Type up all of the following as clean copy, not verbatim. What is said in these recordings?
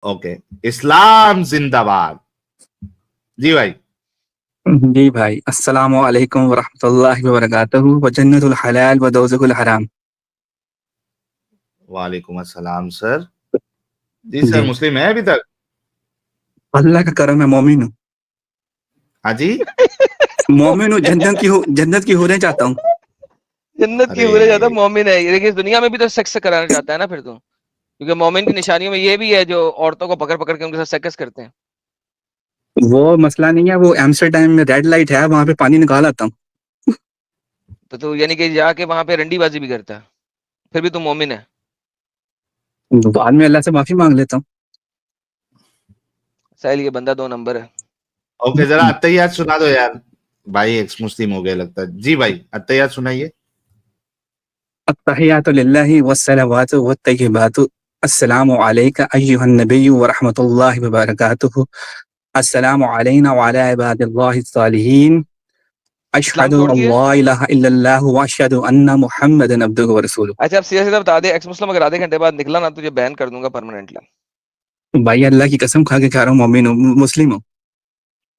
Okay, इस्लाम जिंदाबाद। जी भाई। जी भाई, अस्सलामु अलैकुम वरहमतुल्लाहि वबरकातुहू व जन्नतुल हलाल व दोज़खुल हराम। वालेकुम अस्सलाम सर। जी सर, जी, मुस्लिम है अभी तक? अल्लाह का करम है, मोमिन हूँ। हाँ जी। मोमिन हूँ, जन्नत की हूरें चाहता हूँ। जन्नत की अरे हूरें ज्यादा मोमिन है। ये देखिए, इस दुनिया में भी तो सेक्स कराना चाहता है ना फिर तो, क्योंकि मोमिन की निशानियों में ये भी है जो औरतों को पकड़ पकड़ के उनके साथ सेक्स करते हैं। वो मसला नहीं है, वो एम्स्टरडैम में रेड लाइट है, वहां पे पानी निकाल आता हूँ। तो तू यानी कि जाके वहां पे रंडीबाजी भी करता है, फिर भी तू मोमिन है। बाद में अल्लाह से माफी मांग लेता हूँ। साहिल, ये बंदा 2 नंबर है। ओके, जरा अत्तहियात सुना दो यार। भाई एक्स मुस्लिम हो गए लगता है। जी भाई, अत्तहियात सुनाइए। अत्तहियातु लिल्लाहि वस्सलावातु वत्तय्यिबातु अस्सलामु अलैका अय्युहन नबिय्यु व रहमतुल्लाहि व बरकातुहू अस्सलामु अलैना व अला इबादिल्लाहिस सालिहीन इस्लाम अशहदु छोड़ दिया? अल्ला इलाहा इल्लल्लाह व अशहदु अन्ना मुहम्मदन अब्दुहु व रसूलुहु। अच्छा, अब सीधा सीधा बता दे, एक्स मुस्लिम अगर आधे घंटे बाद निकला ना, तुझे बैन कर दूंगा परमानेंटली। भाई अल्लाह की कसम खा के कह रहा हूँ, मोमिन हूँ, मुस्लिम हूँ।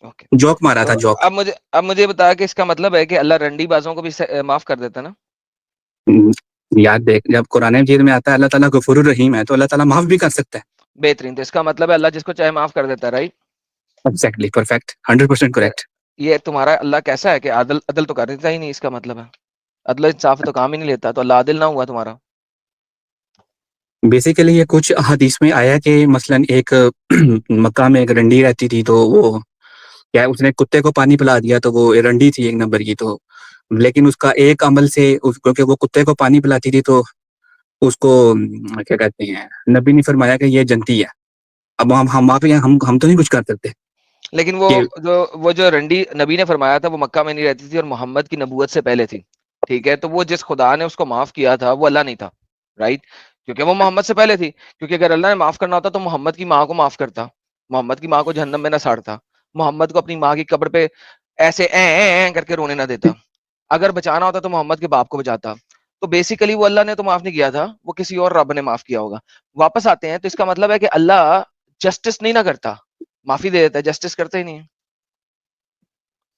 ओके। जोक मारा तो था, जोक। अब मुझे बता कि इसका मतलब है कि अल्लाह रंडीबाजों को भी माफ कर देता ना? याद देख, जब कुरान मजीद में आता है अल्लाह ताला गफूरुर रहीम है, तो अल्लाह ताला माफ भी कर सकता है। बेहतरीन। तो इसका मतलब है अल्लाह जिसको चाहे माफ कर देता है, राइट? एग्जैक्टली, परफेक्ट, 100% फिर करेक्ट। ये तुम्हारा अल्लाह कैसा है कि अदल अदल तो कर देता ही नहीं, इसका मतलब है अदल इंसाफ तो काम ही नहीं लेता, तो अल्लाह आदिल ना हुआ तुम्हारा। बेसिकली ये कुछ हदीस में आया कि मसलन एक मक्का में एक रंडी रहती थी, तो वो क्या है, उसने कुत्ते को पानी पिला दिया, तो वो रंडी थी एक नंबर की, तो लेकिन उसका एक अमल से क्योंकि वो कुत्ते को पानी पिलाती थी, तो उसको क्या कहते हैं, नबी ने फरमाया कि ये जनती है। अब हम वहाँ पे हम तो नहीं कुछ कर सकते लेकिन वो कि जो रंडी नबी ने फरमाया था, वो मक्का में नहीं रहती थी और मोहम्मद की नबूवत से पहले थी। ठीक है, तो वो जिस खुदा ने उसको माफ किया था वो अल्लाह नहीं था, राइट? क्योंकि वो मोहम्मद से पहले थी। क्योंकि अगर अल्लाह ने माफ करना होता तो मोहम्मद की माँ को माफ करता, मोहम्मद की माँ को जहन्नम में ना साड़ता, मोहम्मद को अपनी माँ की कब्र पे ऐसे ए करके रोने ना देता। अगर बचाना होता तो मोहम्मद के बाप को बचाता। तो बेसिकली वो अल्लाह ने तो माफ नहीं किया था, वो किसी और रब ने माफ किया होगा। वापस आते हैं, तो इसका मतलब है कि अल्लाह जस्टिस नहीं ना करता, माफी दे देता है, जस्टिस करता ही नहीं है।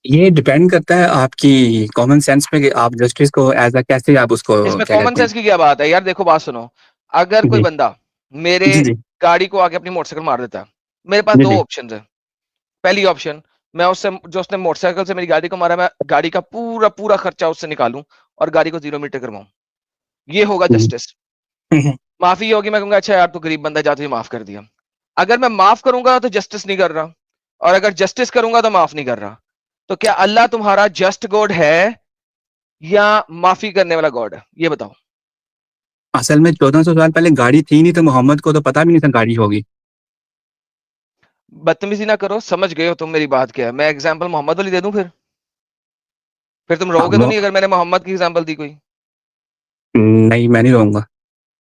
ये डिपेंड करता है आपकी कॉमन सेंस पे कि आप जस्टिस को एज अ कैसे आप उसको इसमें क्या कॉमन कहते हैं। सेंस की क्या बात है यार? देखो, बात सुनो। अगर कोई जी बंदा मेरे जी जी गाड़ी को आके अपनी मोटरसाइकिल मार देता है, मेरे पास जी दो जी। ऑप्शन है। पहली ऑप्शन, मैं उससे, जो उसने मोटरसाइकिल से मेरी गाड़ी को मारा, मैं गाड़ी का पूरा पूरा खर्चा उससे निकालूं और गाड़ी को 0 मीटर करवाऊं। ये होगा हम्म, जस्टिस। हम्म। माफी ये होगी, मैं कहूंगा अच्छा यार तू गरीब बंदा, जा तुझे माफ कर दिया। अगर मैं माफ करूंगा तो जस्टिस नहीं कर रहा, और अगर जस्टिस करूंगा तो माफ नहीं कर रहा। तो क्या अल्लाह तुम्हारा जस्ट गॉड है या माफी करने वाला गॉड है? ये बताओ। असल में 1400 साल पहले गाड़ी थी नहीं, तो मोहम्मद को तो पता भी नहीं था गाड़ी होगी। बदतमीजी ना करो, समझ गए हो तुम मेरी बात क्या है? मैं एग्जांपल मोहम्मद वाली दे दूं फिर तुम हाँ, रहोगे तो नहीं अगर मैंने मोहम्मद की एग्जांपल दी कोई? नहीं, मैं नहीं रहूंगा।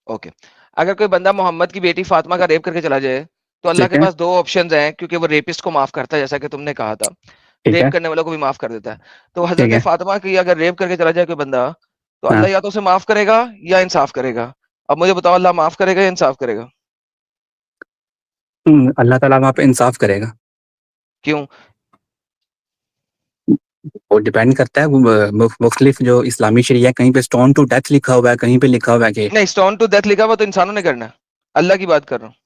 ओके। अगर कोई बंदा मोहम्मद की बेटी फातिमा का रेप करके चला जाए, तो अल्लाह ठीक के है, पास दो ऑप्शंस हैं, क्योंकि वो रेपिस्ट को माफ करता है, जैसा कि तुमने कहा था। ठीक रेप है, करने वालों को भी माफ कर देता है। तो ठीक हजरत है। फातिमा की अगर रेप करके चला जाए कोई बंदा, तो हाँ। अल्लाह या तो उसे माफ करेगा या इंसाफ करेगा। अब मुझे बताओ, अल्लाह माफ करेगा या इंसाफ करेगा? अल्लाह ताला वहाँ पे इंसाफ करेगा। क्यों? वो डिपेंड करता है, मुख्तलिफ जो इस्लामी शरिया है, कहीं पे स्टोन टू डेथ लिखा हुआ है, कहीं पे लिखा हुआ है कि नहीं, स्टोन टू डेथ लिखा हुआ तो इंसानों ने करना है। अल्लाह की बात कर रहा हूँ।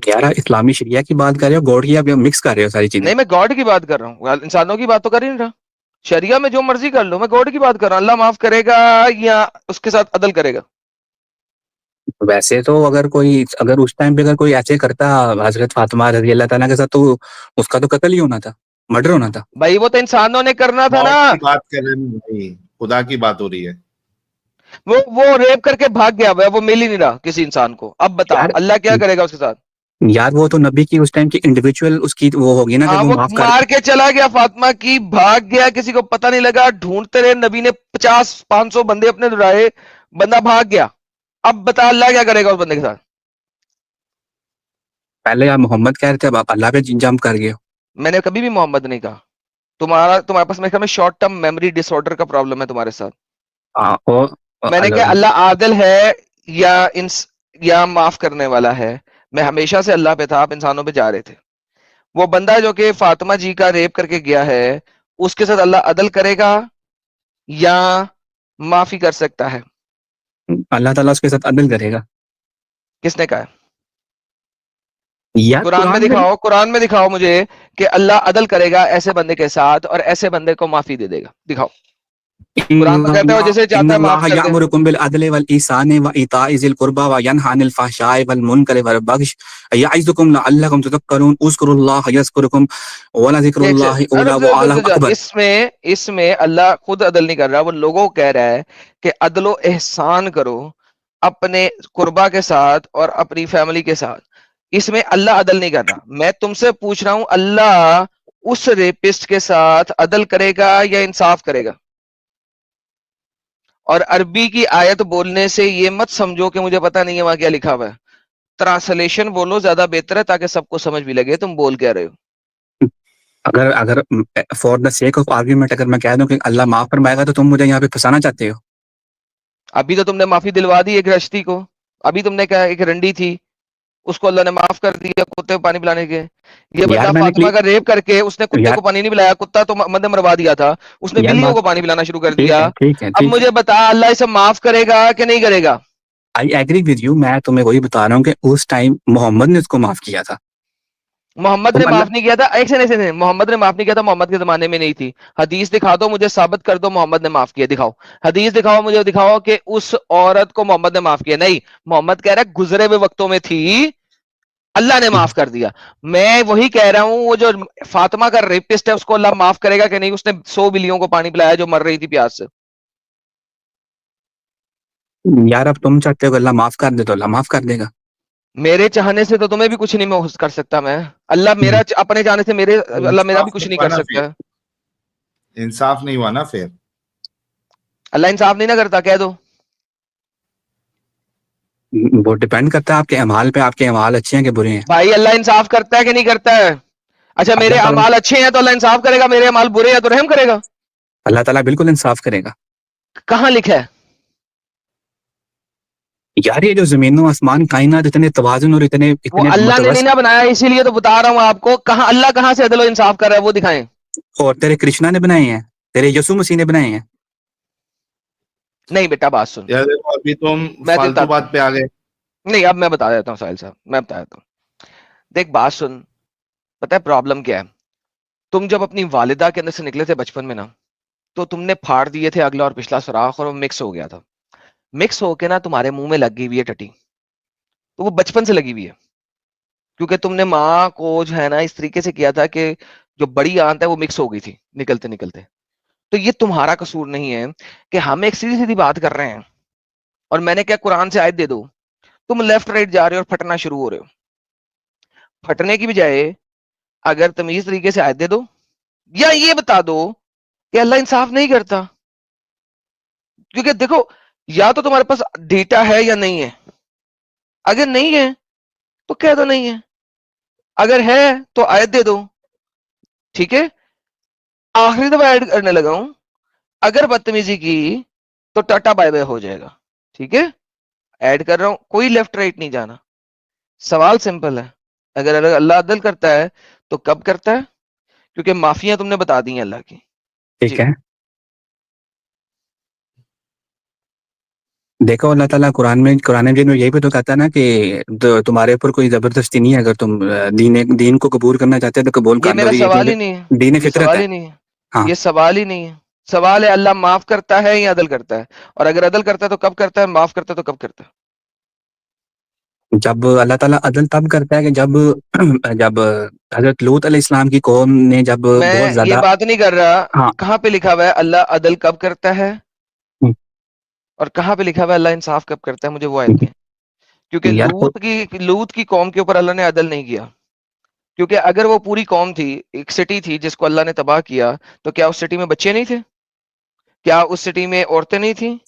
यार इस्लामी शरिया की बात कर रहे हो, गॉड की, आप मिक्स कर रहे हो सारी चीजें। नहीं, मैं गॉड की बात कर रहा हूँ, इंसानों की बात तो कर ही नहीं रहा। शरिया में जो मर्जी कर लो, मैं गॉड की बात कर रहा हूँ। अल्लाह माफ करेगा या उसके साथ अदल करेगा? वैसे तो अगर उस टाइम पे अगर कोई ऐसे करता हजरत फातिमा रजी अल्लाह ताला के साथ, तो उसका तो कत्ल ही होना था, मर्डर होना था। भाई वो तो इंसानों ने करना था ना। मौत की बात कर रहे हैं भाई, खुदा की बात हो रही है। वो रेप करके भाग गया, वो मिल ही नहीं रहा किसी इंसान को। अब बता यार अल्लाह क्या करेगा उसके साथ? यार वो तो नबी की उस टाइम की इंडिविजुअल उसकी वो होगी ना, कि हाँ, वो वो माफ कर। मार के चला गया फातिमा की, भाग गया, किसी को पता नहीं लगा, ढूंढते रहे नबी ने, 50-500 बंदे अपने दुराए, बंदा भाग गया। अब बता अल्लाह क्या करेगा उस बंदे के साथ? पहले आप मोहम्मद कह रहे थे, अब आप अल्लाह पे जंप कर गए हो। मैंने कभी भी मोहम्मद नहीं कहा। तुम्हारे पास मेरे ख्याल में शॉर्ट टर्म मेमोरी डिसऑर्डर का प्रॉब्लम है तुम्हारे साथ। हाँ, वो मैंने क्या अल्लाह। अल्लाह आदिल है या या माफ करने वाला है। मैं हमेशा से अल्लाह पे था, आप इंसानों पे जा रहे थे। वो बंदा जो कि फातिमा जी का रेप करके गया है, उसके साथ अल्लाह अदल करेगा या माफी कर सकता है? अल्लाह ताला उसके साथ अदल करेगा। किसने कहा है? यार कुरान में कुरान में दिखाओ मुझे कि अल्लाह अदल करेगा ऐसे बंदे के साथ और ऐसे बंदे को माफी दे देगा, दिखाओ। कुरान तो कहता है वो जिसे चाहता है माफ कर दे। यअमुरुकुम बिल अदलि वल ihsani व इताइ ज़िल कुर्बा व यनहा अनिल फ़हशाइ वल मुनकरि वल बग़य यइज़ुकुम लअल्लकुम तज़क्करून उज़्कुरुल्लाह यज़्कुरुकुम व लज़िक्रुल्लाहि औला व आला अकबर। इसमें अल्लाह खुद अदल नहीं कर रहा, वो लोगों को कह रहा है कि अदलो एहसान करो अपने कुर्बा के साथ और अपनी फैमिली के साथ। इसमें अल्लाह अदल नहीं कर रहा। मैं तुमसे पूछ रहा हूं, अल्लाह उस रेपिस्ट के साथ अदल करेगा या इंसाफ करेगा? और अरबी की आयत बोलने से ये मत समझो कि मुझे पता नहीं है वहां क्या लिखा हुआ है। ट्रांसलेशन बोलो, ज्यादा बेहतर है, ताकि सबको समझ भी लगे तुम बोल क्या रहे हो। अगर अगर for the sake of argument अगर मैं कह दूं कि अल्लाह माफ फरमाएगा, तो तुम मुझे यहाँ पे फंसाना चाहते हो? अभी तो तुमने माफी दिलवा दी एक रश्ती को। अभी तुमने कहा एक रंडी थी, उसको अल्लाह ने माफ कर दिया कुत्ते को पानी पिलाने के। ये बंदा यार मैंने फातिमा का रेप करके उसने कुत्ते यार को पानी नहीं पिलाया, कुत्ता तो मदद मरवा दिया था, उसने यार बिल्लियों बात को पानी पिलाना शुरू कर ठीक दिया। है, ठीक है, अब ठीक है। मुझे बता, अल्लाह इसे माफ करेगा कि नहीं करेगा? I agree with you. मैं तुम्हें वही बता रहा हूँ कि उस टाइम मोहम्मद ने उसको माफ किया था। मोहम्मद ने तुम अल्लाह माफ नहीं किया था। एक से नहीं, मोहम्मद ने माफ नहीं किया था, मोहम्मद के जमाने में नहीं थी। हदीस दिखा दो मुझे, साबित कर दो मोहम्मद ने माफ किया, दिखाओ। हदीस दिखाओ मुझे, दिखाओ कि उस औरत को मोहम्मद ने माफ किया। नहीं, मोहम्मद कह रहा है गुजरे हुए वक्तों में थी, अल्लाह ने माफ कर दिया। मैं वही कह रहा हूं, वो जो फातिमा का रेपिस्ट है उसको अल्लाह माफ करेगा कि नहीं? उसने 100 बिल्लियों को पानी पिलाया जो मर रही थी प्यास से। यार अब तुम चाहते हो कि अल्लाह माफ कर दे, तो अल्लाह माफ कर देगा। मेरे चाहने से तो तुम्हें भी कुछ नहीं मैं कर सकता। मैं अल्लाह मेरा अपने चाहने से मेरे तो अल्लाह मेरा भी इंसाफ कुछ नहीं नहीं हुआ कर ना फिर, सकता। इंसाफ नहीं हुआ ना फिर। अल्लाह इंसाफ नहीं ना करता, कह दो। वो डिपेंड करता है आपके अमाल पे, आपके अमाल अच्छे हैं कि बुरे हैं। भाई अल्लाह इंसाफ करता है कि नहीं करता है? अच्छा, मेरे अल्लाह ताला अमाल अच्छे हैं तो अल्लाह इंसाफ करेगा, मेरे अमाल बुरे हैं तो रहम करेगा? अल्लाह ताला बिल्कुल इंसाफ करेगा। कहां लिखा है? यार ये जो जमीनों आसमान कायनात इतने तवाजुन और इतने वो इतने अल्लाह ने नहीं मुतवस ना बनाया, इसीलिए तो बता रहा हूं आपको। कहां अल्लाह कहां से अदल और इंसाफ कर रहा है वो दिखाएं। और तेरे कृष्णा ने बनाए हैं, तेरे यसु मसीह ने बनाए हैं। नहीं बेटा, बात सुन। यार देखो अभी तुम मैं फालतू बात पे आ गए। नहीं, अब मैं बता देता हूँ साहिल साहब, मैं बता देता हूँ। देख बात सुन, पता है प्रॉब्लम क्या है? तुम जब अपनी वालिदा के अंदर से निकले थे बचपन में ना, तो तुमने फाड़ दिए थे अगला और पिछला सुराख और वो मिक्स हो गया था। मिक्स होके ना तुम्हारे मुंह में लग गई हुई है टटी। तो वो बचपन से लगी हुई है, क्योंकि तुमने माँ को जो है ना इस तरीके से किया था कि जो बड़ी आंत है वो मिक्स हो गई थी निकलते निकलते। तो ये तुम्हारा कसूर नहीं है कि हम एक सीधी सीधी बात कर रहे हैं और मैंने क्या कुरान से आयत दे दो, तुम लेफ्ट राइट जा रहे हो और फटना शुरू हो रहे हो। फटने की बजाय अगर तमीज तरीके से आयत दे दो, या ये बता दो कि अल्लाह इंसाफ नहीं करता। क्योंकि देखो, या तो तुम्हारे पास डेटा है या नहीं है। अगर नहीं है तो कह दो नहीं है, अगर है तो आयत दे दो। ठीक है, आखिरी दफा ऐड करने लगा हूं, अगर बदतमीजी की तो टाटा बाय बाय हो जाएगा। ठीक है, ऐड कर रहा हूं, कोई लेफ्ट राइट नहीं जाना। सवाल सिंपल है, अगर अल्लाह अदल करता है तो कब करता है? क्योंकि माफियां तुमने बता दी हैं अल्लाह की। ठीक जी। है, देखो अल्लाह ताला कुरान मजीद में यही भी तो कहता है ना कि तुम्हारे ऊपर कोई जबरदस्ती नहीं है। अगर तुम दीन को कबूल करना चाहते हो तो कबूल ये कर लो, मेरा ये सवाल ही क्योंकि नहीं है, दीन ये फितरत सवाल है। ही नहीं है, हाँ, ये सवाल ही नहीं है। सवाल है अल्लाह माफ करता है या अदल करता है, और अगर अदल करता है तो कब करता है, माफ करता है तो कब करता है? जब अल्लाह ताला अदल तब करता है कि जब जब हजरत लूत अलैहिस्सलाम की कौम ने जब बहुत मैं ये ज्यादा। बात नहीं कर रहा। हाँ। कहाँ पे लिखा हुआ है अल्लाह अदल कब करता है, हम्म, और कहाँ पे लिखा हुआ है अल्लाह इंसाफ कब करता है? मुझे वो आयत दें। क्योंकि यार लूत की कौम के ऊपर अल्लाह ने अदल नहीं किया। क्योंकि अगर वो पूरी कौम थी, एक सिटी थी जिसको अल्लाह ने तबाह किया, तो क्या उस सिटी में बच्चे नहीं थे? क्या उस सिटी में औरतें नहीं थी?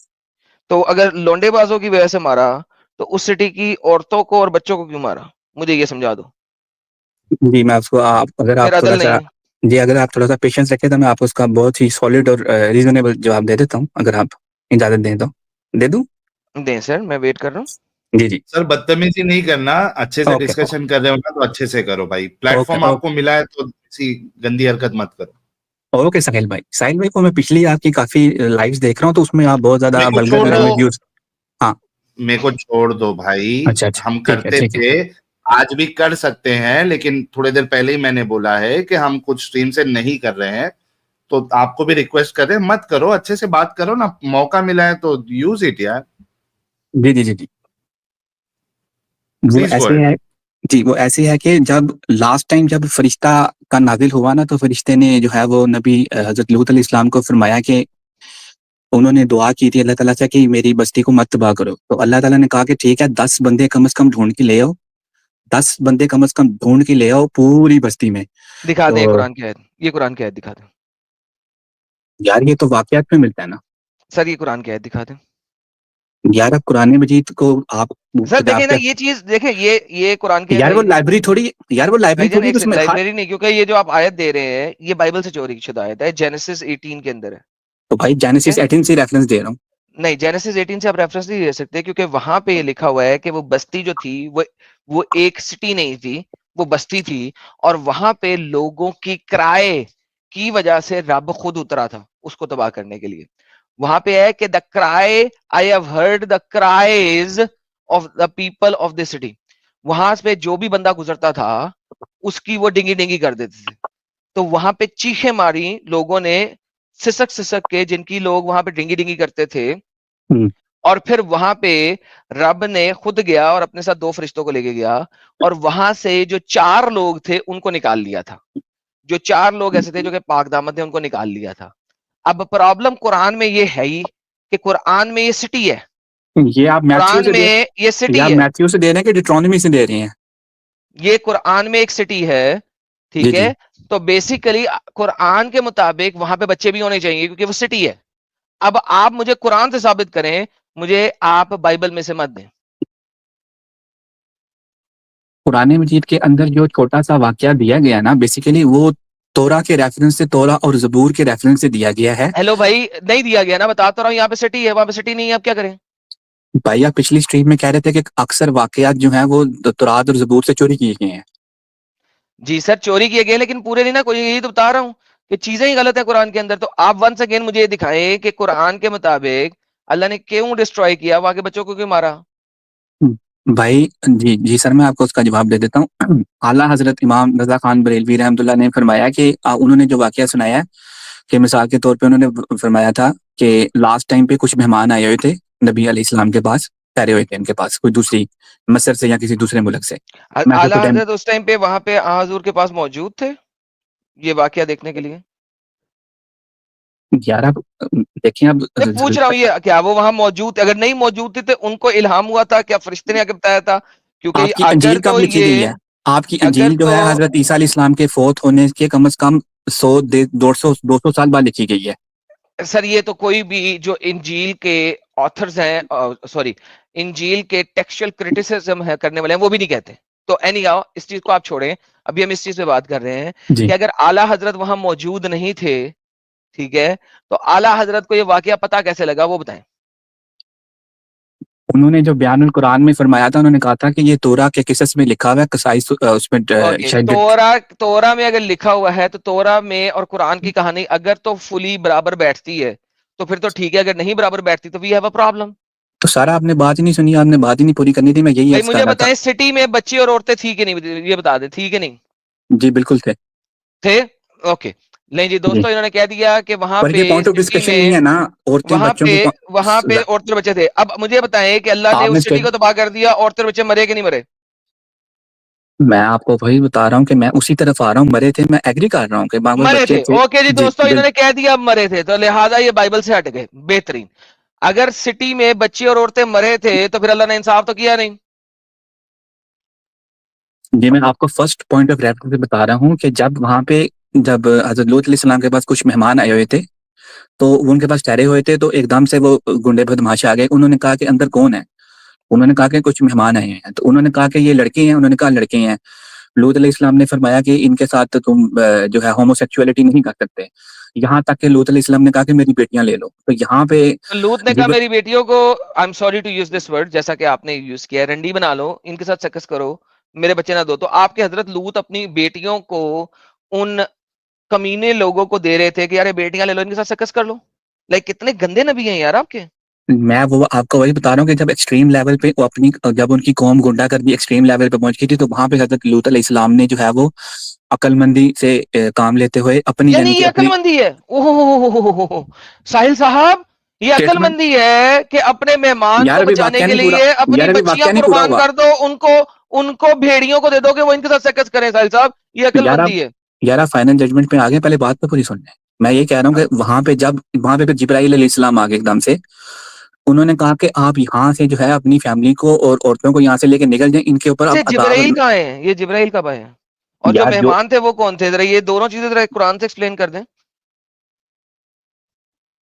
तो अगर लौंडेबाजों की वजह से मारा, तो उस सिटी की औरतों को और बच्चों को क्यों मारा? मुझे ये समझा दो। जी मैं आपको आप अगर आप फिर थोड़ा अदल नहीं सा है। जी अगर आप थोड़ा सा पेशेंस रखें तो मैं आपको उसका बहुत ही सॉलिड और रीजनेबल जवाब दे देता हूँ, अगर आप इजाजत दें तो। दे दूं? दें सर, मैं वेट कर रहा हूँ। जी जी। सर बदतमीजी नहीं करना, अच्छे से ओके डिस्कशन कर रहे हो ना तो अच्छे से करो भाई, प्लेटफॉर्म ओके आपको मिला है तो ऐसी गंदी हरकत मत करो। ओके। साहिल भाई को मैं पिछली आपकी काफी लाइव्स देख रहा हूँ, तो उसमें आप बहुत ज्यादा मेरे को वल्गर छोड़ सर दो, लैंग्वेज यूज। हाँ। मेरे को छोड़ दो भाई, अच्छा अच्छा, हम ठीक है करते ठीक है। थे, आज भी कर सकते हैं, लेकिन थोड़ी देर पहले ही मैंने बोला है कि हम कुछ स्ट्रीम से नहीं कर रहे हैं, तो आपको भी रिक्वेस्ट कर रहे हैं, मत करो, अच्छे से बात करो ना, मौका मिला है तो यूज इट यार, जी जी जी जी। वो प्लीज गो ऐसे अहेड। है। जी, वो ऐसे है कि जब लास्ट टाइम जब फरिश्ता का नाजिल हुआ ना, तो फरिश्ते ने जो है वो नबी हजरत लूत अलैहिस्सलाम को फरमाया कि उन्होंने दुआ की थी अल्लाह ताला से कि मेरी बस्ती को मत तबाह करो। तो अल्लाह ताला ने कहा कि ठीक है, 10 बंदे कम से कम ढूंढ के ले आओ, 10 बंदे कम से कम ढूंढ के ले आओ पूरी बस्ती में। दिखा दें तो कुरान की आयत, ये कुरान की आयत दिखा दें यार ये तो वाकयात में मिलता है ना। सर, ये कुरान की आयत दिखा दें यार अब कुरान मजीद को आप सर। देखिए ना, आपके ये चीज देखें, ये कुरान की यार आयत वो है, लाइब्रेरी थोड़ी, यार वो लाइब्रेरी भाईजान थोड़ी एक तो सेकंड, उसमें लाइब्रेरी नहीं, क्योंकि ये जो आप आयत दे रहे हैं ये बाइबल से चोरी शुदा आयत है, जेनेसिस 18 के अंदर है। तो भाई ठीक जेनेसिस है, 18 से रेफरेंस दे रहा हूँ। नहीं, जेनेसिस 18 से आप रेफरेंस नहीं दे सकते, क्योंकि वहां पे ये लिखा हुआ है कि वो बस्ती जो थी वो एक सिटी नहीं थी, वो बस्ती थी, और वहां पे लोगों की क्राय की वजह से रब खुद उतरा था उसको तबाह करने के लिए। वहां पे है कि the cry, I have heard the cries of the people of the city. वहां पे जो भी बंदा गुजरता था उसकी वो डिंगी डिंगी कर देते थे। तो वहां पे चीखें मारी लोगों ने, सिसक सिसक के, जिनकी लोग वहां पे डिंगी डिंगी करते थे। हम्म, और फिर वहां पे रब ने खुद गया और अपने साथ 2 फरिश्तों को लेके गया, और वहां से जो 4 लोग थे उनको निकाल लिया था। जो 4 लोग ऐसे थे जो कि पाक दामद थे, उनको निकाल लिया था। अब प्रॉब्लम कुरान में ये है ही कि कुरान में ये सिटी है, ये आप मैथ्यू कुरान से दे, में ये ये सिटी आप है, मैथ्यू से दे रहे हैं कि डिट्रोनमी से दे रहे हैं? ये कुरान में एक सिटी है। जी ठीक जी। है, तो बेसिकली कुरान के मुताबिक वहां पे बच्चे भी होने चाहिए क्योंकि वो सिटी है। अब आप मुझे कुरान से साबित करें, मुझे आप बाइबल में से मत दें। कुरान मजीद के अंदर जो छोटा सा वाकया दिया गया ना, बेसिकली वो तोरा के रेफरेंस से, तोरा और जबूर के रेफरेंस से दिया गया है। हेलो भाई, नहीं दिया गया ना, बता तो रहा हूं, यहाँ पे सिटी है, वहां पे सिटी नहीं है, अब क्या करें? भाई आप पिछली स्ट्रीम में कह रहे थे कि अक्सर वाकयात जो हैं वो तौरात और जबूर से चोरी किए गए हैं। जी सर, चोरी किए गए, लेकिन पूरे नहीं ना, कोई यही तो बता रहा हूँ कि चीजें ही गलत है कुरान के अंदर। तो आप वंस अगेन मुझे ये दिखाएं कि कुरान के मुताबिक अल्लाह ने क्यों डिस्ट्रॉय किया, वहां के बच्चों को क्यों मारा? भाई जी जी सर, मैं आपको उसका जवाब दे देता हूँ। आला हजरत इमाम रजा खान बरेलवी रहमतुल्लाह ने फरमाया कि उन्होंने जो वाकया सुनाया है कि मिसाल के तौर पे उन्होंने फरमाया था कि लास्ट टाइम पे कुछ मेहमान आए हुए थे नबी अलैहिस्सलाम के पास, ठहरे हुए थे इनके पास, कोई दूसरी मसर से या किसी दूसरे मुल्क से। मैं आपको आला टाइम हजरत उस टाइम पे वहां पे हजूर के पास मौजूद थे ये वाकया देखने के लिए? यार आप देखिए अब मैं पूछ रहा हूँ, ये क्या वो वहां मौजूद थे? अगर नहीं मौजूद थे तो उनको इल्हाम हुआ था क्या, फरिश्ते ने आके बताया था? क्योंकि आपकी अगर अंजील कब तो लिखी गई ये, है? आपकी अगर अंजील जो तो है हजरत ईसा अलैहिस्सलाम के फोत होने के कम से कम 100 200 साल बाद लिखी गई है। सर, ये तो कोई भी जो इंजील के ऑथर्स हैं, सॉरी, इंजील के टेक्सचुअल क्रिटिसिज्म है करने वाले हैं, वो भी नहीं कहते। तो एनी हाउ, इस चीज को आप छोड़ें, अभी हम इस चीज पे बात कर रहे हैं जी। कि अगर आला हजरत वहां मौजूद नहीं थे, ठीक है, तो आला हजरत को ये वाकया पता कैसे लगा, वो बताएं। उन्होंने जो बयानुल कुरान में फरमाया था, उन्होंने कहा था कि ये तोरा के किसस में लिखा हुआ है, कसाई उसमें ओके, शायद। तोरा में अगर लिखा हुआ है तो तोरा में और कुरान की कहानी अगर तो फुली बराबर बैठती है तो फिर तो ठीक है, अगर नहीं बराबर बैठती तो वी हैव अ प्रॉब्लम। तो सारा आपने बात ही नहीं सुनी, आपने बात ही नहीं पूरी करनी थी, मैं यही भाई अर्ज कर मुझे रहा था। बताएं, सिटी में बच्चे और औरतें थी कि नहीं, ये बता दे, थी कि नहीं? जी बिल्कुल थे। थे। ओके, नहीं जी जी, दोस्तों, इन्होंने कह दिया कि वहां पर पे ये पॉइंट ऑफ सिटी डिस्कशन नहीं में, है ना, औरतें वहां बच्चों पे की वहां पे औरतें बच्चे थे। अब मुझे बताएं कि अल्लाह ने आपने उस सिटी को तबाह कर दिया, औरतें बच्चे मरे कि नहीं मरे? मैं आपको वही बता रहा हूँ कि मैं उसी तरफ आ रहा हूँ, मरे थे, मैं एग्री कर रहा हूँ कि वहां पर मरे बच्चे थे। थे। ओके जी जी दोस्तों, इन्होंने कह दिया अब मरे थे, तो लिहाजा ये बाइबल से हट गए। बेहतरीन। अगर सिटी में बच्चे और औरतें मरे थे तो फिर अल्लाह ने इंसाफ तो किया नहीं। जी, मैं आपको फर्स्ट पॉइंट ऑफ रेफरेंस से बता रहा हूँ कि जब वहां पे, जब हजरत लूत अलैहिस्सलाम के पास कुछ मेहमान आए हुए थे, तो वो उनके पास ठहरे हुए थे, तो एकदम से वो गुंडे बदमाश आ गए। उन्होंने कहा कि अंदर कौन है? उन्होंने कहा कि कुछ मेहमान आए हैं। तो उन्होंने कहा कि ये लड़के हैं, उन्होंने कहा लड़के हैं। लूत अलैहिस्सलाम ने फरमाया कि इनके साथ तुम जो है होमोसेक्सुअलिटी नहीं कर सकते। यहाँ तक कि लूत अलैहिस्सलाम ने कहा कि मेरी बेटियां ले लो। तो यहाँ पे तो लूत ने कहा मेरी बेटियों को, I am sorry to use this word, जैसा कि आपने यूज किया, रंडी बना लो, इनके साथ सेक्स करो, मेरे बच्चे ना दो। तो आपके हजरत लूत अपनी बेटियों को उन कमीने लोगों को दे रहे थे कि यार बेटियां ले लो, इनके साथ सेक्स कर लो। लाइक कितने गंदे नबी हैं यार आपके। मैं वो आपको वही बता रहा हूँ कि जब एक्सट्रीम लेवल पे वो अपनी जब उनकी कौम गुंडागर्दी एक्सट्रीम लेवल पे पहुंच गई थी, तो वहां पे हजरत लूत अलैहिस्सलाम ने जो है वो अक्लमंदी से काम लेते हुए अपनी यानी यानी कि ये अपनी अक्लमंदी है। ओहो साहिल साहब, ये स्टेटमेंट। अक्लमंदी है कि अपने मेहमान को यार अभी बचाने वाक्य के नहीं पूरा, लिए अपनी यार अभी बच्चियां वाक्य नहीं पूरा कुर्बान हुआ। कर दो, उनको उनको भेड़ियों को दे दो कि वो इनके साथ सेक्स करें। साहिल साहब, ये यार आप अक्लमंदी है। यार आप फाइनल जजमेंट पे आ गए, पहले बात तो पूरी सुन लें। मैं ये कह रहा हूँ कि वहां पे जब वहां पे फिर जिब्राइल अलैहिस्सलाम आ गए एकदम से, उन्होंने कहा कि आप यहाँ से जो है अपनी फैमिली को और औरतों को यहाँ से लेके निकल जाएं, इनके ऊपर अब से जिब्राइल कहाँ है? ये जिब्राइल कब आए? और जो यार जो मेहमान थे वो कौन थे? जरा ये दोनों चीजें जरा कुरान से एक्सप्लेन कर दें।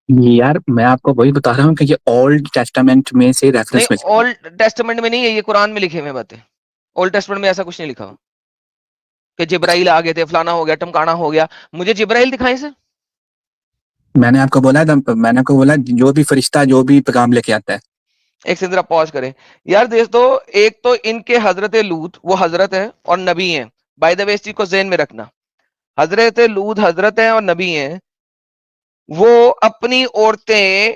यार मैं आपको वही बता रहा हूँ कि ये ओल्ड टेस्टामेंट में से नहीं, रेफरेंस में ओल्ड टेस्टामेंट में नहीं है, ये कुरान में लिखे हुए बातें। ओल्ड टेस्टामेंट में ऐसा कुछ नहीं लिखा हुआ कि जिब्राइल आ गए थे, फलाना हो गया, टमकाना हो गया। मुझे जिब्राइल दिखाएं सर। मैंने आपको बोला था, मैंने आपको बोला जो भी फरिश्ता जो भी पैगाम लेके आता है। एक से जरा पॉज करें यार। दोस्तों, एक तो इनके हजरत लूत वो हजरत है और नबी हैं। बाय द वे, इस चीज को ज़हन में रखना, हजरत लूत हजरत हैं और नबी हैं। वो अपनी औरतें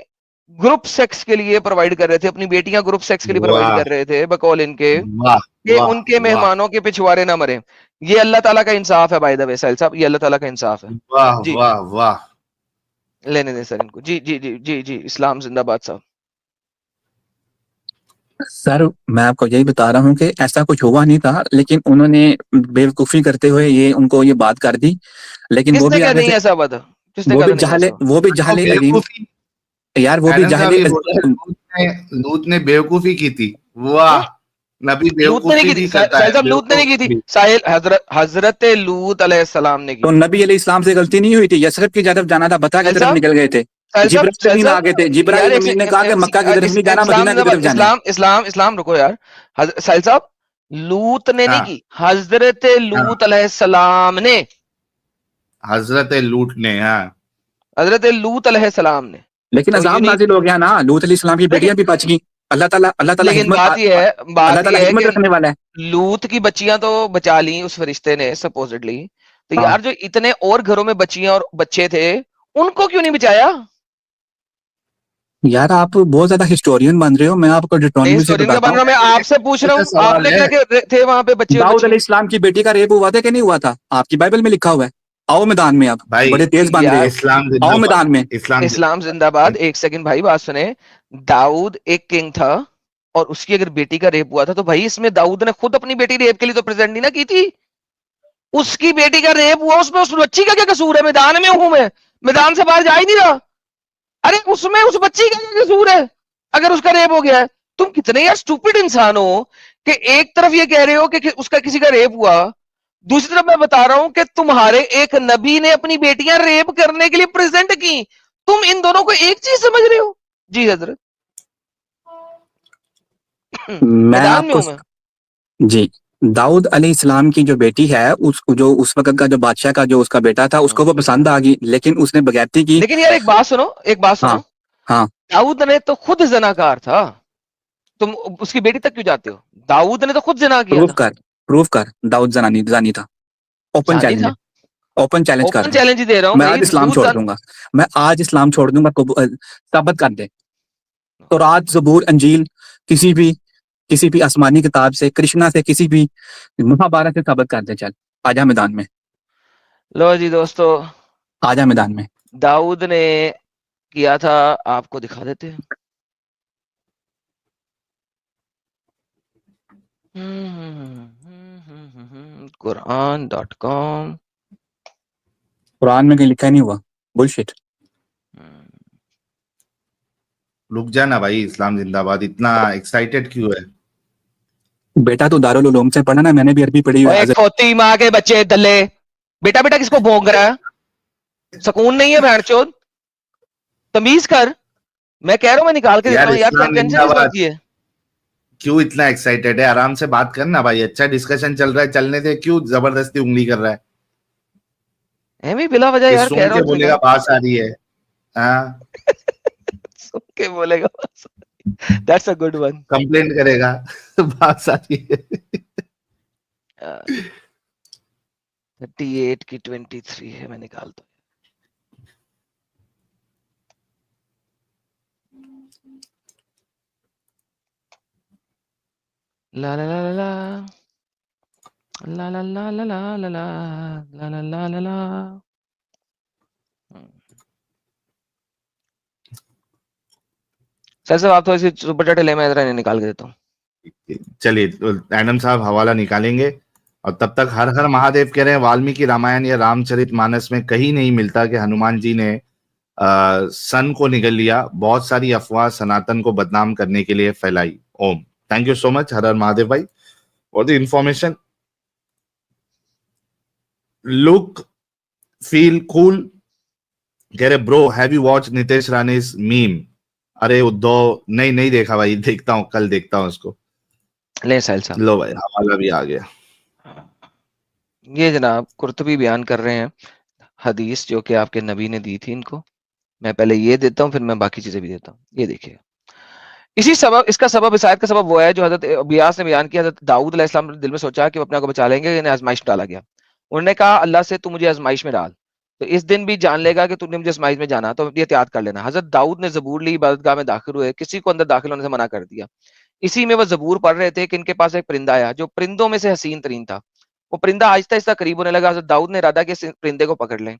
ग्रुप सेक्स के लिए प्रोवाइड कर रहे थे, अपनी बेटियां ग्रुप सेक्स के लिए प्रोवाइड वाह कर रहे थे, बकौल इनके वाह कि वाह उनके वाह मेहमानों के पिछवाड़े ना मरे। ये अल्लाह ताला का इंसाफ है। बाय द वे साहिल साहब, ये अल्लाह ताला का इंसाफ है। वाह जी, वाह वाह। लेने दें सर इनको। जी जी जी जी जी, इस्लाम जिंदाबाद साहब। सर मैं आपको यही बता रहा हूँ कि ऐसा कुछ हुआ नहीं था, लेकिन उन्होंने बेवकूफी करते हुए ये उनको ये बात कर दी, लेकिन वो किसने भी कहा आगे नहीं से ऐसा हुआ था? किसने वो कहा भी था नहीं जाहले ऐसा हुआ? वो भी तो जाहले अजीम। बेवकूफी, यार वो भी एलन साहब जाहले ये बोल रहे हैं लूत ने बेवकूफी की थी। वाह, नबी लूत ने नहीं बेवकूफी की थी भी करता साहिल है, साहब, लूत ने नहीं की थी। बेवकूफ। साहिल, हजरत लूत अलैहिस्सलाम ने की तो थी। नबी अलैहि इस्लाम से गलती नहीं हुई थी, यसरब की तरफ जाना था, बता की साहिल तरफ साहब, निकल गए थे। साहिल साहब, जिब्राइल साहिल अमीन आ गए थे, साहब यार जिब्राइल एक अमीन ने कहा कि मक्का की तरफ नहीं जाना, इस्लाम मदीना की तरफ जिंदाबाद, जाना है। इस्लाम इस्लाम इस्लाम, रुको यार। साहिल साहब, लूत ने नहीं हाँ की, हजरत हाँ, लूत अलैहिस्सलाम ने, हजरत लूत ने, हाँ हजरत लूत अलैहिस्सलाम ने। लेकिन तो अजाब यूनिक, नाजिल हो गया ना, लूत अलैहि इस्लाम की लेकिन बेटियां भी बच गई। अल्लाह ताला लेकिन हिकमत बात अल्लाह ये ताला है कि हिकमत रखने वाला है। लूत की बच्चियां तो बचा ली उस फरिश्ते ने सपोजिटली। तो हाँ यार जो इतने और घरों में बच्चियां और बच्चे थे, उनको क्यों नहीं बचाया? यार आप बहुत ज्यादा हिस्टोरियन बन रहे हो, मैं आपको नहीं, डिटोनमी से हिस्टोरियन का बताता बन हूँ। रहा हूं, मैं आपसे पूछ रहा का हूँ। सवाल आपने है। कहा कि थे वहां पे बच्चे और दाऊद बच्चियां। अलैहि इस्लाम की बेटी का रेप हुआ था कि नहीं हुआ था? आपकी बाइबल में लिखा हुआ है। आओ मैदान में, आप भाई बड़े तेज बन गए यार हो। इस्लाम आओ जिंदाबाद, मैदान में। इस्लाम इस्लाम जिंदाबाद। जिंदाबाद। एक सेकंड भाई, बात सुने। दाऊद एक किंग था और उसकी अगर बेटी का रेप हुआ था, तो भाई इसमें दाऊद ने खुद अपनी बेटी रेप के लिए तो प्रेजेंट नहीं ना की थी। उसकी बेटी का रेप हुआ, उसमें उस बच्ची का क्या कसूर है? मैदान में हूं मैं, मैदान से बाहर जा ही नहीं रहा। अरे उसमें उस बच्ची का क्या कसूर है अगर उसका रेप हो गया है? तुम कितने यार स्टूपिड इंसान हो कि एक तरफ ये कह रहे हो कि उसका किसी का रेप हुआ, दूसरी तरफ मैं बता रहा हूं कि तुम्हारे एक नबी ने अपनी बेटियां रेप करने के लिए प्रेजेंट की। तुम इन दोनों को एक चीज समझ रहे हो? जी हजरत। मैं मैदान में आपको हूं मैं। जी, दाऊद अलैहि इस्लाम की जो बेटी है, उस वक्त का जो बादशाह का जो उसका बेटा था, उसको वो पसंद आ गई, लेकिन उसने बगैरती की। लेकिन यार एक बात सुनो, एक बात हाँ सुनो। हाँ, दाऊद ने तो खुद जनाकार था, तुम उसकी बेटी तक क्यों जाते हो? दाऊद ने तो खुद जना किया प्रूव था। कर, प्रूव कर दाऊद जानी था। ओपन जानी चैलेंज है, था। ओपन चैलेंज कर ओपन रहा हूँ। चैलेंज ही दे रहा हूँ मैं भाई। आज इस्लाम लूत छोड़ दूंगा, मैं आज इस्लाम छोड़ दूंगा, साबित कर दे। तो रात जबूर अंजील किसी भी आसमानी किताब से, कृष्णा से, किसी भी महाभारत से साबित कर दे। चल आजा मैदान में, लो जी दोस्तों, आजा मैदान में। दाऊद ने किया था, आपको दिखा देते हैं। Quran.com। कुरान में कहीं लिखा नहीं हुआ, बुलशिट। रुक जाना भाई, इस्लाम जिंदाबाद, इतना एक्साइटेड क्यों है? बेटा तो दारुल उलूम से पढ़ा ना, मैंने भी अरबी पढ़ी हुई है। खोती माँ के बच्चे दल्ले, बेटा बेटा किसको भोंग रहा है? सकून नहीं है भैंचोद, तमीज कर। मैं कह रहा हूं, मैं निकाल के देता यार हूँ यार, इस्लाम टेंशन इस बात जिंदाबाद, की है। क्यों इतना एक्साइटेड है? आराम से बात करना भाई, अच्छा डिस्कशन चल रहा है, चलने दे, क्यों जबरदस्ती उंगली कर रहा है? एमी बिला वजह ये यार कह सुन रहा के हूँ बोलेगा बात आ रही है। हाँ, सुन के बोलेगा। That's a good one. Complaint करेगा। बात आ रही है। 38 की 23 है, मैं निकालता हूँ। ला ला ला ला ला ला ला ला ला ला ला ला ला ला ला ला। सर साहब आप थोड़ी सी सुपर टाइटल ले, मैं जरा निकाल के देता हूँ। चलिए, तो एडम साहब हवाला निकालेंगे, और तब तक हर हर महादेव कह रहे हैं। वाल्मीकि रामायण या रामचरितमानस में कहीं नहीं मिलता कि हनुमान जी ने सन को निगल लिया। बहुत सारी अफवाह सनातन को बदनाम करने के लिए फैलाई। ओम, थैंक यू सो मच हर हर महादेव भाई for the information. Look feel cool कह रहे bro, have you watch Nitesh Rani's meme? अरे उद्धव, नहीं देखा भाई, देखता हूँ, कल देखता हूँ उसको। ले साहिल साहब, लो भाई, हवाला भी आ गया। ये जनाब कुर्तुबी बयान कर रहे हैं हदीस जो कि आपके नबी ने दी थी इनको। मैं पहले ये देता हूँ, फिर मैं बाकी चीजें भी देता हूँ। ये देखिए, इसी सबब, इसका सबब, इस आयत का सबब वो है जो हजरत अबियास ने बयान किया। हजरत दाऊद अलैहिस्सलाम ने दिल में सोचा कि वो अपने आप को बचा लेंगे, इन्हें आजमाइश में डाला गया। उन्होंने कहा अल्लाह से तू मुझे आजमाइश में डाल, तो इस दिन भी जान लेगा कि तूने मुझे आजमाइश में जाना, तो ये एहतियात कर लेना। हजरत दाऊद ने जबूर ली, इबादतगाह में दाखिल हुए, किसी को अंदर दाखिल होने से मना कर दिया। इसी में वो जबूर पढ़ रहे थे कि इनके पास एक परिंदा आया जो परिंदों में से हसीन तरीन था। वो परिंदा आहिस्ता आहिस्ता करीब होने लगा। हजरत दाऊद ने इरादा किया इस परिंदे को पकड़ लें।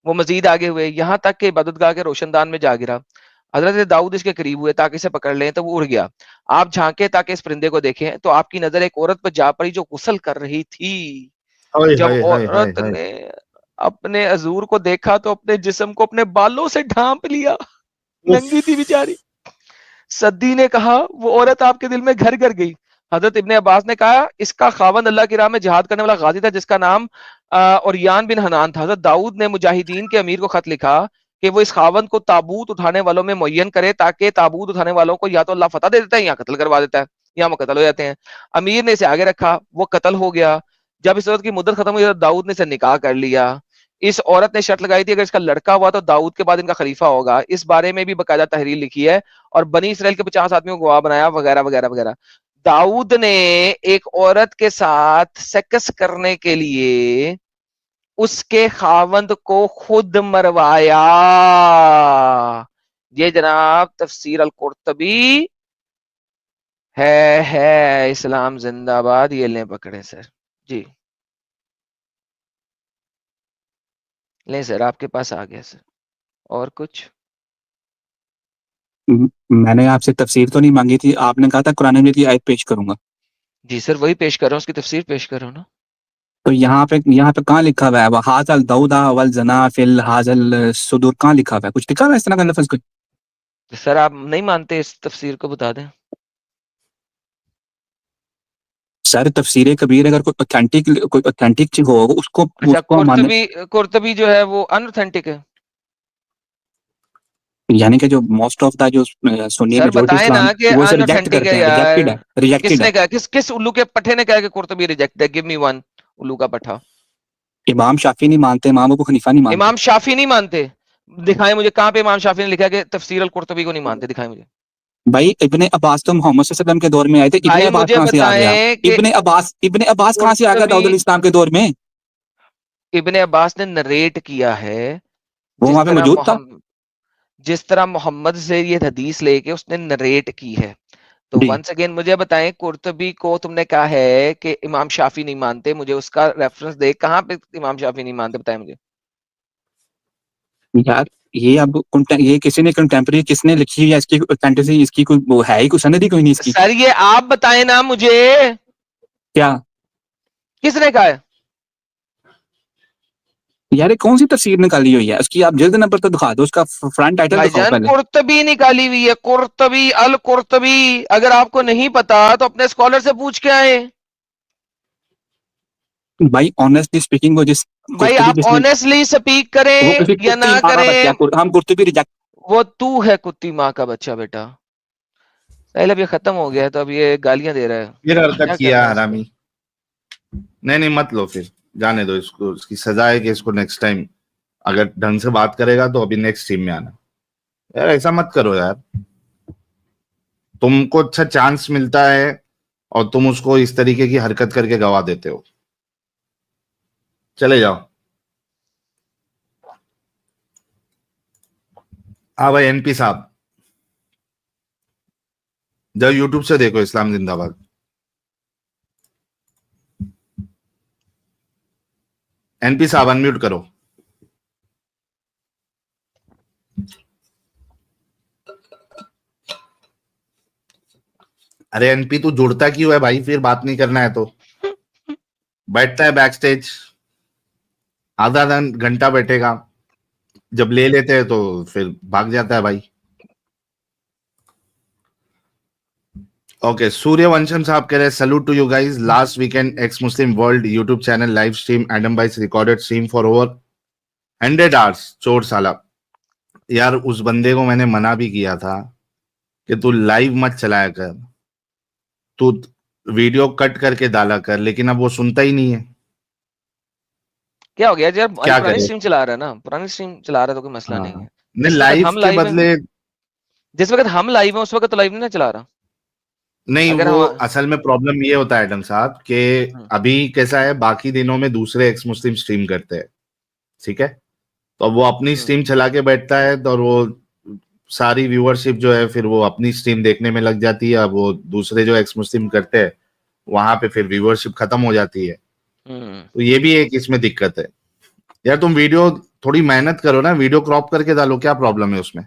वो मजीद आगे हुए, यहाँ तक कि इबादतगाह के रोशनदान में जा गिरा। हजरत दाऊद इसके करीब हुए ताकि इसे पकड़ लें, तो वो उड़ गया। आप झांके ताकि इस परिंदे को देखें, तो आपकी नजर एक औरत पर जा पड़ी जो गुस्ल कर रही थी। हाय जब हाय हाय हाय औरत हाय। ने अपने अजूर को देखा तो अपने जिस्म को अपने बालों से ढांप लिया। उफ। नंगी थी बेचारी। सद्दी ने कहा वो औरत आपके दिल में घर कर गई। हजरत इब्ने अब्बास ने कहा इसका खावंद अल्लाह की राह में जिहाद करने वाला गाजी था जिसका नाम ओरियान बिन हनान था। हजरत दाऊद ने मुजाहिदीन के अमीर को खत लिखा कि वो इस खावंद को ताबूत उठाने वालों में मुय्यन करे, ताकि ताबूत उठाने वालों को या तो अल्लाह फतह दे देता है या कत्ल करवा देता है, या वो कत्ल हो जाते हैं। अमीर ने इसे आगे रखा, वो कत्ल हो गया। जब इस औरत की मुद्दत खत्म हुई, दाऊद ने इसे निकाह कर लिया। इस औरत ने शर्त लगाई थी अगर इसका लड़का हुआ तो दाऊद के बाद इनका खलीफा होगा। इस बारे में भी बकायदा तहरीर लिखी है और बनी इसराइल के 50 आदमियों को गवाह बनाया, वगैरह वगैरह वगैरह। दाऊद ने एक औरत के साथ सेक्स करने के लिए उसके खावंद को खुद मरवाया। ये जनाब तफसीर अल कुर्तबी है। इस्लाम जिंदाबाद। ये लें पकड़े सर जी, लें सर, आपके पास आ गया सर। और कुछ? मैंने आपसे तफसीर तो नहीं मांगी थी, आपने कहा था कुरान में की आयत पेश करूंगा। जी सर, वही पेश कर रहा हूँ, उसकी तफसीर पेश कर रहा हूँ ना। तो यहाँ पे कहाँ लिखा हुआ है हाजल दाऊदा वल जना फिल हाजल सुदूर, कहाँ लिखा हुआ है? कुछ लिखा हुआ है इस तरह का लफ्ज? कुछ तो सर आप नहीं मानते इस तफसीर को, बता दें। सर तफसीर कबीर अगर कोई ऑथेंटिक चीज हो उसको अच्छा, उसको हम माने, कुर्तबी जो है वो अनऑथेंटिक है। यानी कि जो मोस्ट ऑफ द जो सुन्नी सर मेजोरिटी बताए इस्लाम ना कि वो इसे रिजेक्ट अनऑथेंटिक करते है हैं, रिजेक्टेड यार। है, रिजेक्टेड है। किसने कहा, किस उल्लू के पट्टे ने कहा कि कुर्तबी रिजेक्ट है? गिव मी वन उल्लू का पट्टा। इमाम शाफी नहीं मानते, इमाम अबू हनीफा नहीं मानते। इमाम शाफी नहीं मानते? दिखाएं मुझे कहां पे इमाम शाफी ने लिखा कि तफसीर अल कुर्तबी को नहीं मानते, दिखाएं मुझे। भाई इब्ने अब्बास तो मोहम्मद सल्लल्लाहु अलैहि वसल्लम के दौर में आए थे, इब्ने भाई अब्बास मुझे कहाँ से आ गया? बताएं कि इब्ने अब्बास कहाँ से आ गया कुर्तबी, दाऊद अलैहिस्सलाम के दौर में? इब्ने अब्बास ने नरेट किया है वो वहां पे मौजूद था। जिस तरह मोहम्मद से ये हदीस लेके उसने नरेट की है। तो जी वंस अगेन मुझे बताएं, कुर्तबी को तुमने कहा है कि इमाम शाफी नहीं मानते, मुझे उसका रेफरेंस दे, कहां पे इमाम शाफी नहीं मानते, बताएं मुझे। यार, ये अब ये किसी ने कंटेम्प्रेरी किसने लिखी है इसकी फैंटेसी, इसकी कोई वो है ही, कोई सनद ही कोई नहीं इसकी। सर ये आप बताएं ना मुझे, क्या किसने कहा है? यार, ये कौन सी तफसीर निकाली हुई है उसकी? आप जल्द नंबर तो दिखा दो, उसका फ्रंट टाइटल दिखाओ भाईजान पहले। कुर्तबी निकाली हुई है, कुर्तबी अल कुर्तबी। अगर आपको नहीं पता तो अपने स्कॉलर से पूछ के आए। भाई ऑनेस्टली स्पीकिंग, वो जिस भाई कुर्तुबी आप जिसने ऑनेस्टली स्पीक वो करें किसी या कुत्ती ना माँ का बच्चा करें। हम कुर्तुबी रिजेक्ट। वो तू है कुत्ती माँ का बच्चा बेटा। साहिल अब ये खत्म हो गया है तो अब ये गालियां दे रहा है, फिर हरकत क्या किया करना है इसको? हरामी। नहीं नहीं मत लो, फिर जाने दो इसको, इसकी सजा है कि इसको नेक्स्ट टाइम अगर ढंग से बात करेगा तो अभी नेक्स्ट टीम में आना। यार ऐसा मत करो यार, तुमको अच्छा चांस मिलता है और तुम उसको इस तरीके की हरकत करके गवा देते हो। चले जाओ। हाँ भाई एनपी साहब, जब यूट्यूब से देखो इस्लाम जिंदाबाद। एनपी साहब अनम्यूट करो। अरे एनपी तू जुड़ता क्यों है भाई, फिर बात नहीं करना है तो बैठता है बैक स्टेज, आधा घंटा बैठेगा, जब ले लेते हैं तो फिर भाग जाता है भाई। ओके सूर्यवंशम साहब कह रहे हैं salute to you guys, last weekend ex Muslim world YouTube channel live stream Adam भाई recorded stream for over 100 hours. चोर साला, यार उस बंदे को मैंने मना भी किया था कि तू लाइव मत चलाया कर, तू वीडियो कट करके डाला कर, लेकिन अब वो सुनता ही नहीं है। क्या हो गया यार, क्या पुरानी करे? स्ट्रीम चला रहा है ना, पुरानी स्ट्रीम चला रहा है तो कोई मसला नहीं हाँ है। नहीं, जिस वक्त लाइव हम के लाइव हैं, बदले जिस वक्त हम लाइव हैं उस वक्त तो लाइव नहीं ना चला रहा। नहीं, अगर वो हम असल में प्रॉब्लम ये होता है एडम साहब कि अभी कैसा है, बाकी दिनों में दूसरे एक्स मुस्लिम स्ट्रीम करते हैं, ठीक है, तो अब वो अपनी स्ट्रीम चला के बैठता है तो, और वो सारी व्यूअरशिप जो है फिर वो अपनी स्ट्रीम देखने में लग जाती है। अब वो दूसरे जो एक्स मुस्लिम करते हैं वहां पे फिर व्यूअरशिप खत्म हो जाती है। तो ये भी एक इसमें दिक्कत है। यार तुम वीडियो थोड़ी मेहनत करो ना, वीडियो क्रॉप करके डालो, क्या प्रॉब्लम है उसमें?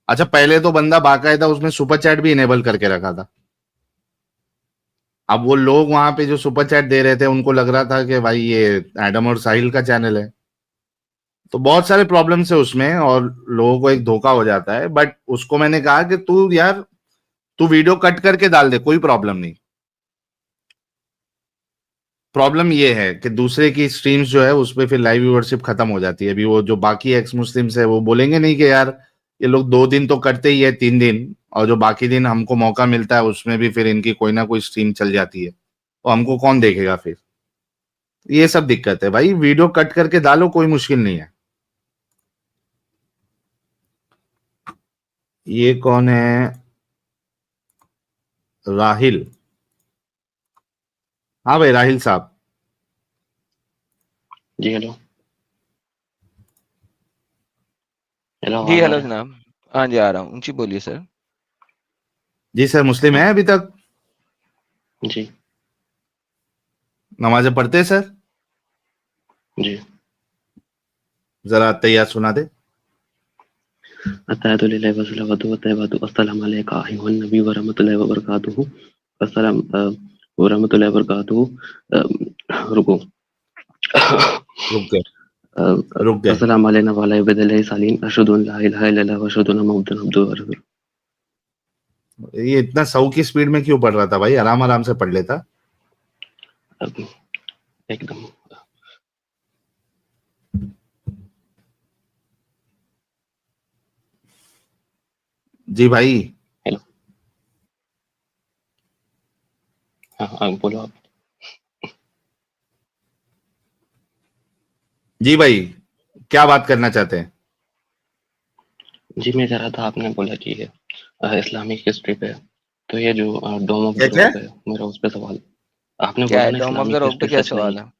अच्छा पहले तो बंदा बाकायदा उसमें सुपर चैट भी इनेबल करके रखा था। अब वो लोग वहां पे जो सुपर चैट दे रहे थे उनको लग रहा था कि भाई ये एडम और साहिल का चैनल है, तो बहुत सारे प्रॉब्लम्स है उसमें और लोगों को एक धोखा हो जाता है। बट उसको मैंने कहा कि तू यार तू वीडियो कट करके डाल दे, कोई प्रॉब्लम नहीं। प्रॉब्लम ये है कि दूसरे की स्ट्रीम्स जो है उसपे फिर लाइव व्यूअरशिप खत्म हो जाती है। अभी वो जो बाकी एक्स मुस्लिम्स है वो बोलेंगे नहीं कि यार ये लोग 2 दिन तो करते ही है, 3 दिन, और जो बाकी दिन हमको मौका मिलता है उसमें भी फिर इनकी कोई ना कोई स्ट्रीम चल जाती है, तो हमको कौन देखेगा फिर? ये सब दिक्कत है भाई, वीडियो कट करके डालो, कोई मुश्किल नहीं है। ये कौन है? राहिल। हाँ भाई राहिल साहब। जी हेलो। हेलो जी आवाज आ हेलो रहा है? जनाब, हाँ जी आ रहा हूँ जी, बोलिए सर। जी सर, मुस्लिम है अभी तक? जी नमाजें पढ़ते हैं सर? जी। जरा तैयार सुना दे। अत्ताहियतु लिल्लाहि व सलावतु व तय्यबातु अस्सलामु अलैका अय्युहन नबी व रहमतुल्लाहि व बरकातुहू। अस्सलाम व रहमतुल्लाहि व बरकातुहू। रुको। रुक गए, रुक गए। अस्सलामु अलैना व अला इबादिल्लाहि सालिहीन अशहदु अन ला इलाहा इल्लल्लाह व अशहदु अन्ना मुहम्मदन अब्दुहु व रसूलुहू। ये इतना 100 की स्पीड में क्यों पढ़ रहा था भाई, आराम आराम से पढ़ लेता। एकदम। जी भाई। हेलो। हाँ बोलो आप। जी भाई, क्या बात करना चाहते हैं? जी मैं कह रहा था, आपने बोला कि इस्लामिक हिस्ट्री पे, तो ये जो डोम ऑफ क्या द क्या? रॉक है, मेरा उस पे सवाल। आपने क्या बोला है ना डोम ऑफ द इस्लामिक रॉक पे, हिस्ट्री क्या सच नहीं सवाल है, है?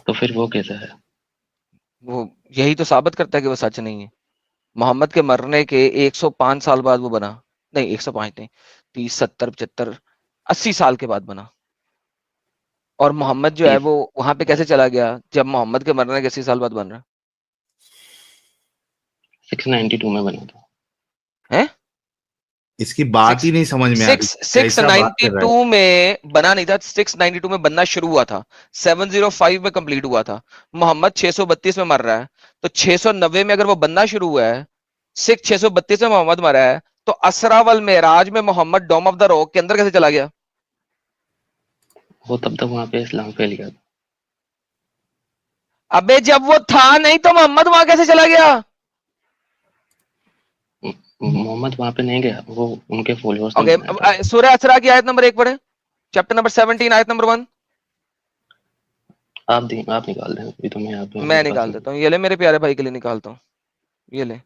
तो फिर वो कैसा है? वो यही तो साबित करता है कि वो सच नहीं है। मोहम्मद के मरने के 105 साल बाद वो बना, नहीं 105 नहीं, 30 70 75 80 साल के बाद बना। और मोहम्मद जो है वो वहां पे कैसे चला गया जब मोहम्मद के मरने के 80 साल बाद बन रहा 692 में बना था। है? इसकी बात ही सिक्स नहीं समझ में आ रही, सिक्स सिक्स कैसा बात नाइनटी कर रहा टू है। में बना नहीं था, 692 में बनना शुरू हुआ था, 705 में कंप्लीट हुआ था। मोहम्मद 632 में मर रहा है, तो 690 में अगर वो बनना शुरू हुआ है, 632 में मोहम्मद मरा है, तो असरा वल मेराज में मोहम्मद डोम ऑफ द रॉक के अंदर कैसे चला गया? वो तब तक वहां पे इस्लाम फैल गया था। अबे जब वो था नहीं तो मोहम्मद वहां कैसे चला गया? मोहम्मद वहां पे नहीं गया, वो उनके फॉलोअर्स ने ओके, बनाया था। सूरह असरा की आयत नंबर 1 पढ़े, चैप्टर नंबर 17 आयत नंबर 1। आप निकाल दें, अभी तो मैं यहाँ पे मैं मेरे पास निकाल नहीं। देता हूँ, ये ले, मेरे प्यारे भाई के लिए निकालता हूँ, ये ले।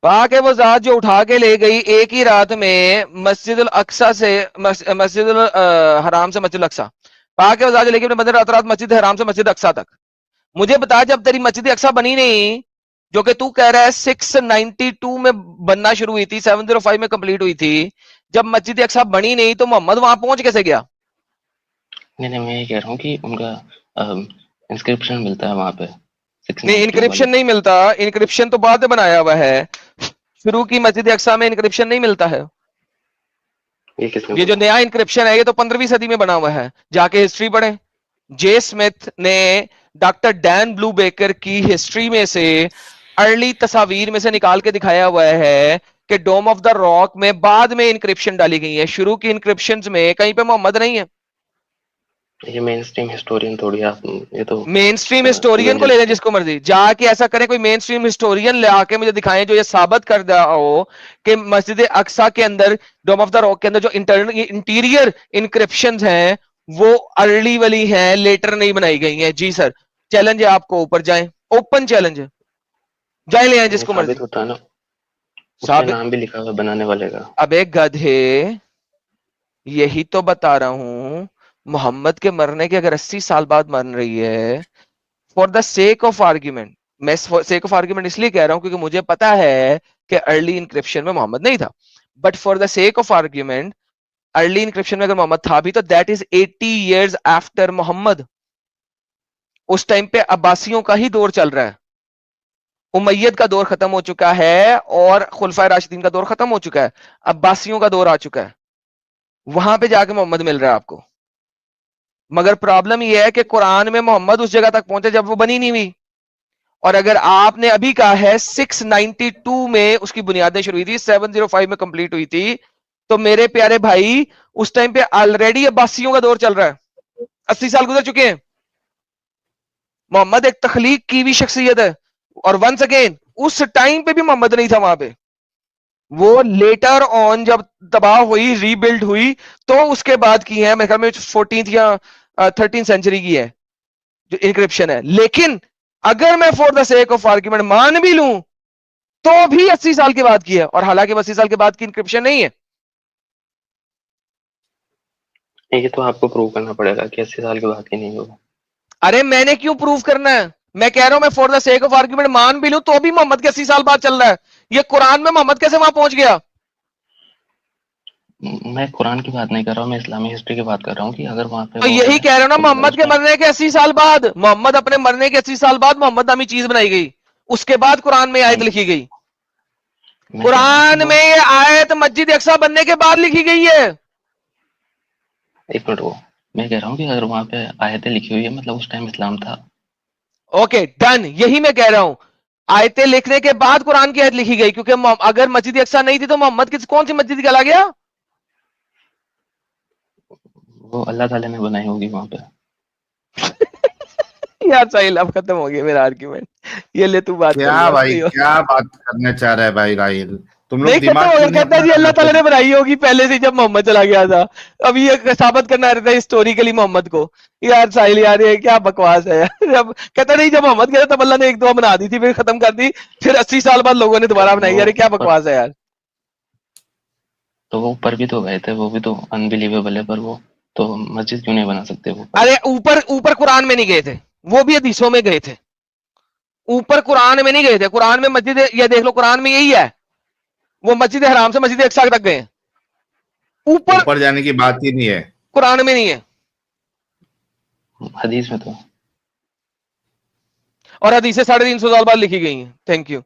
पाक है वो जात जो उठा के ले गई एक ही रात में मस्जिदुल अक्सा से मस्जिदुल हराम से मस्जिदुल अक्सा। पाक है वो जात जो लेके अपने बंदे रात रात मस्जिद हराम से मस्जिद अक्सा तक। मुझे बता, जब तेरी मस्जिद अक्सा बनी नहीं, जो कि तू कह रहा है 692 में बनना शुरू हुई थी, 705 में कंप्लीट हुई थी, जब मस्जिद अक्सा बनी नहीं तो मोहम्मद वहां पहुंच कैसे गया? नहीं, मैं ये कह रहा हूँ कि उनका इंस्क्रिप्शन मिलता है वहां पे नहीं, 692 वाले। इंक्रिप्शन नहीं मिलता, इंक्रिप्शन तो बाद में बनाया हुआ है, शुरू की मस्जिद अक्सा में इंक्रिप्शन नहीं मिलता है। ये किसने ये जो बोला? नया इंक्रिप्शन है ये तो 15वीं सदी में बना हुआ है, जाके हिस्ट्री पढ़े। जे स्मिथ ने डॉक्टर डैन ब्लू बेकर की हिस्ट्री में से अर्ली तस्वीर में से निकाल के दिखाया हुआ है कि डोम ऑफ द रॉक में बाद में इंक्रिप्शन डाली गई है, शुरू की इंक्रिप्शन में कहीं पे मोहम्मद नहीं है। ये मेन स्ट्रीम हिस्टोरियन थोड़ी आप, ये तो मेन स्ट्रीम हिस्टोरियन को ले लें जिसको मर्जी, जाके ऐसा करें कोई मेन स्ट्रीम हिस्टोरियन ले आके मुझे दिखाएं जो ये साबित कर रहा हो कि मस्जिद अक्सा के अंदर, डोम ऑफ द रॉक के अंदर जो इंटीरियर इंक्रिप्शंस हैं वो अर्ली वाली हैं, लेटर नहीं बनाई गई हैं। जी सर, चैलेंज है आपको, ऊपर जाएं, ओपन चैलेंज है, जाए ले आए ये जिसको साबित मर्जी। होता है ना, उस पे साबित? नाम भी लिखा हुआ है बनाने वाले का। अबे गधे, यही तो बता रहा हूं, मोहम्मद के मरने के अगर 80 साल बाद मर रही है, for the sake of argument, मैं सेक ऑफ आर्ग्यूमेंट इसलिए कह रहा हूं क्योंकि मुझे पता है कि अर्ली इंक्रिप्शन में मोहम्मद नहीं था, but for the sake of argument early inscription में अगर मोहम्मद था भी तो that is 80 years after Muhammad. उस टाइम पे अब्बासियों का ही दौर चल रहा है, उमैयद का दौर खत्म हो चुका है और खुलफाए राशिदीन का दौर खत्म हो चुका है, अब्बासियों का दौर आ चुका है, वहां पे जाके मोहम्मद मिल रहा है आपको। मगर प्रॉब्लम यह है कि कुरान में मोहम्मद उस जगह तक पहुंचे जब वो बनी नहीं हुई, और अगर आपने अभी कहा है 692 में उसकी बुनियादें शुरू हुई थी, 705 में कंप्लीट हुई थी, तो मेरे प्यारे भाई उस टाइम पे ऑलरेडी अब्बासियों का दौर चल रहा है, 80 साल गुजर चुके हैं। मोहम्मद एक तखलीक की भी शख्सियत है, और वंस अगेन उस टाइम पे भी मोहम्मद नहीं था वहां पे, वो लेटर ऑन जब तबाह हुई, रीबिल्ड हुई, तो उसके बाद की है, मेरे ख्याल में 14th या 13th सेंचुरी की है जो इंक्रिप्शन है। लेकिन अगर मैं for the sake of argument मान भी लूं तो भी 80 साल के बाद की है, और हालांकि 80 साल के बाद की इंक्रिप्शन नहीं है। ये तो आपको प्रूव करना पड़ेगा कि 80 साल के बाद की नहीं होगा। अरे मैंने क्यों प्रूव करना है, मैं कह रहा हूं मैं for the sake of argument मान भी लूं तो भी मोहम्मद के 80 साल बाद चल रहा है, ये कुरान में मोहम्मद कैसे वहां पहुंच गया? मैं कुरान की बात नहीं कर रहा हूँ, मैं इस्लामी हिस्ट्री की बात कर रहा हूँ कि अगर वहां पे तो वो यही है कह रहा हूं ना, तो मोहम्मद उस के टाइम मरने के 80 साल बाद, मोहम्मद अपने मरने के 80 साल बाद मोहम्मद नामी चीज बनाई गई, उसके बाद कुरान में आयत नहीं, लिखी गई। मैं कह रहा हूँ कि कुरान वो में ये आयत मस्जिद अक्सा बनने के बाद लिखी गई है। एक मिनट, वो मैं कह रहा हूँ कि अगर वहां पे आयतें लिखी हुई है मतलब उस टाइम इस्लाम था। ओके डन, यही मैं कह रहा हूं, आयतें लिखने के बाद कुरान की आयत लिखी गई, क्योंकि अगर मस्जिद अक्सा नहीं थी तो मोहम्मद किस कौन सी मस्जिद कहला गया? वो अल्लाह ताला ने बनाई होगी वहां पे। यार साहिल, अब खत्म हो गया मेरा आर्ग्यूमेंट, ये ले तू बात कर ले क्या अब भाई, कोई और। क्या बात करने चाह रहा है भाई राहिल? तुम नहीं, लोग खत्म दिमाग हो गया, क्यों नहीं कहता है अपना जी अल्लाह ताला लगाते? ने बनाई होगी पहले से जब मोहम्मद चला गया था, अब ये साबित करना रहता है हिस्टोरिकली मोहम्मद को। यार साहिल यार, ये क्या बकवास है यार, जब कहता नहीं जब मोहम्मद गया तब अल्लाह ने एक दो बना दी थी फिर खत्म कर दी, फिर 80 साल बाद लोगों ने तो दोबारा बनाई, वो यार ये क्या ऊपर बकवास है यार। तो वो ऊपर भी तो गए थे, वो भी तो अनबिलीवेबल है, पर वो तो मस्जिद क्यों नहीं बना सकते वो ऊपर? अरे ऊपर ऊपर कुरान में नहीं गए थे, वो भी हदीसों में गए थे, ऊपर कुरान में नहीं गए थे। कुरान में मस्जिद, ये देख लो कुरान में यही है, वो मस्जिद हराम से मस्जिद अक्सा तक गए, ऊपर ऊपर जाने की बात ही नहीं है। कुरान में नहीं है, हदीस में तो और हदीसें 350 साल बाद लिखी गई हैं। Thank you.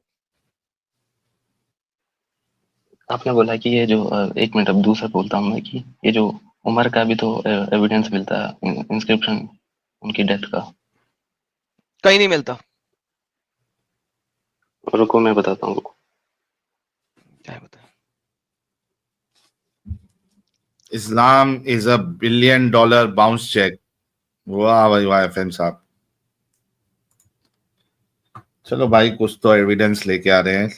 आपने बोला कि ये जो एक मिनट, अब दूसरा बोलता हूँ मैं कि ये जो उमर का भी तो एविडेंस मिलता है, इंस्क्रिप्शन उनकी डेथ का। कहीं नहीं मिलता। रुको मैं बताता हूँ, रुको। क्या बता? Islam is $1 billion bounce check. वाह भाई वाह एफएम साहब, चलो भाई कुछ तो एविडेंस लेके आ रहे हैं।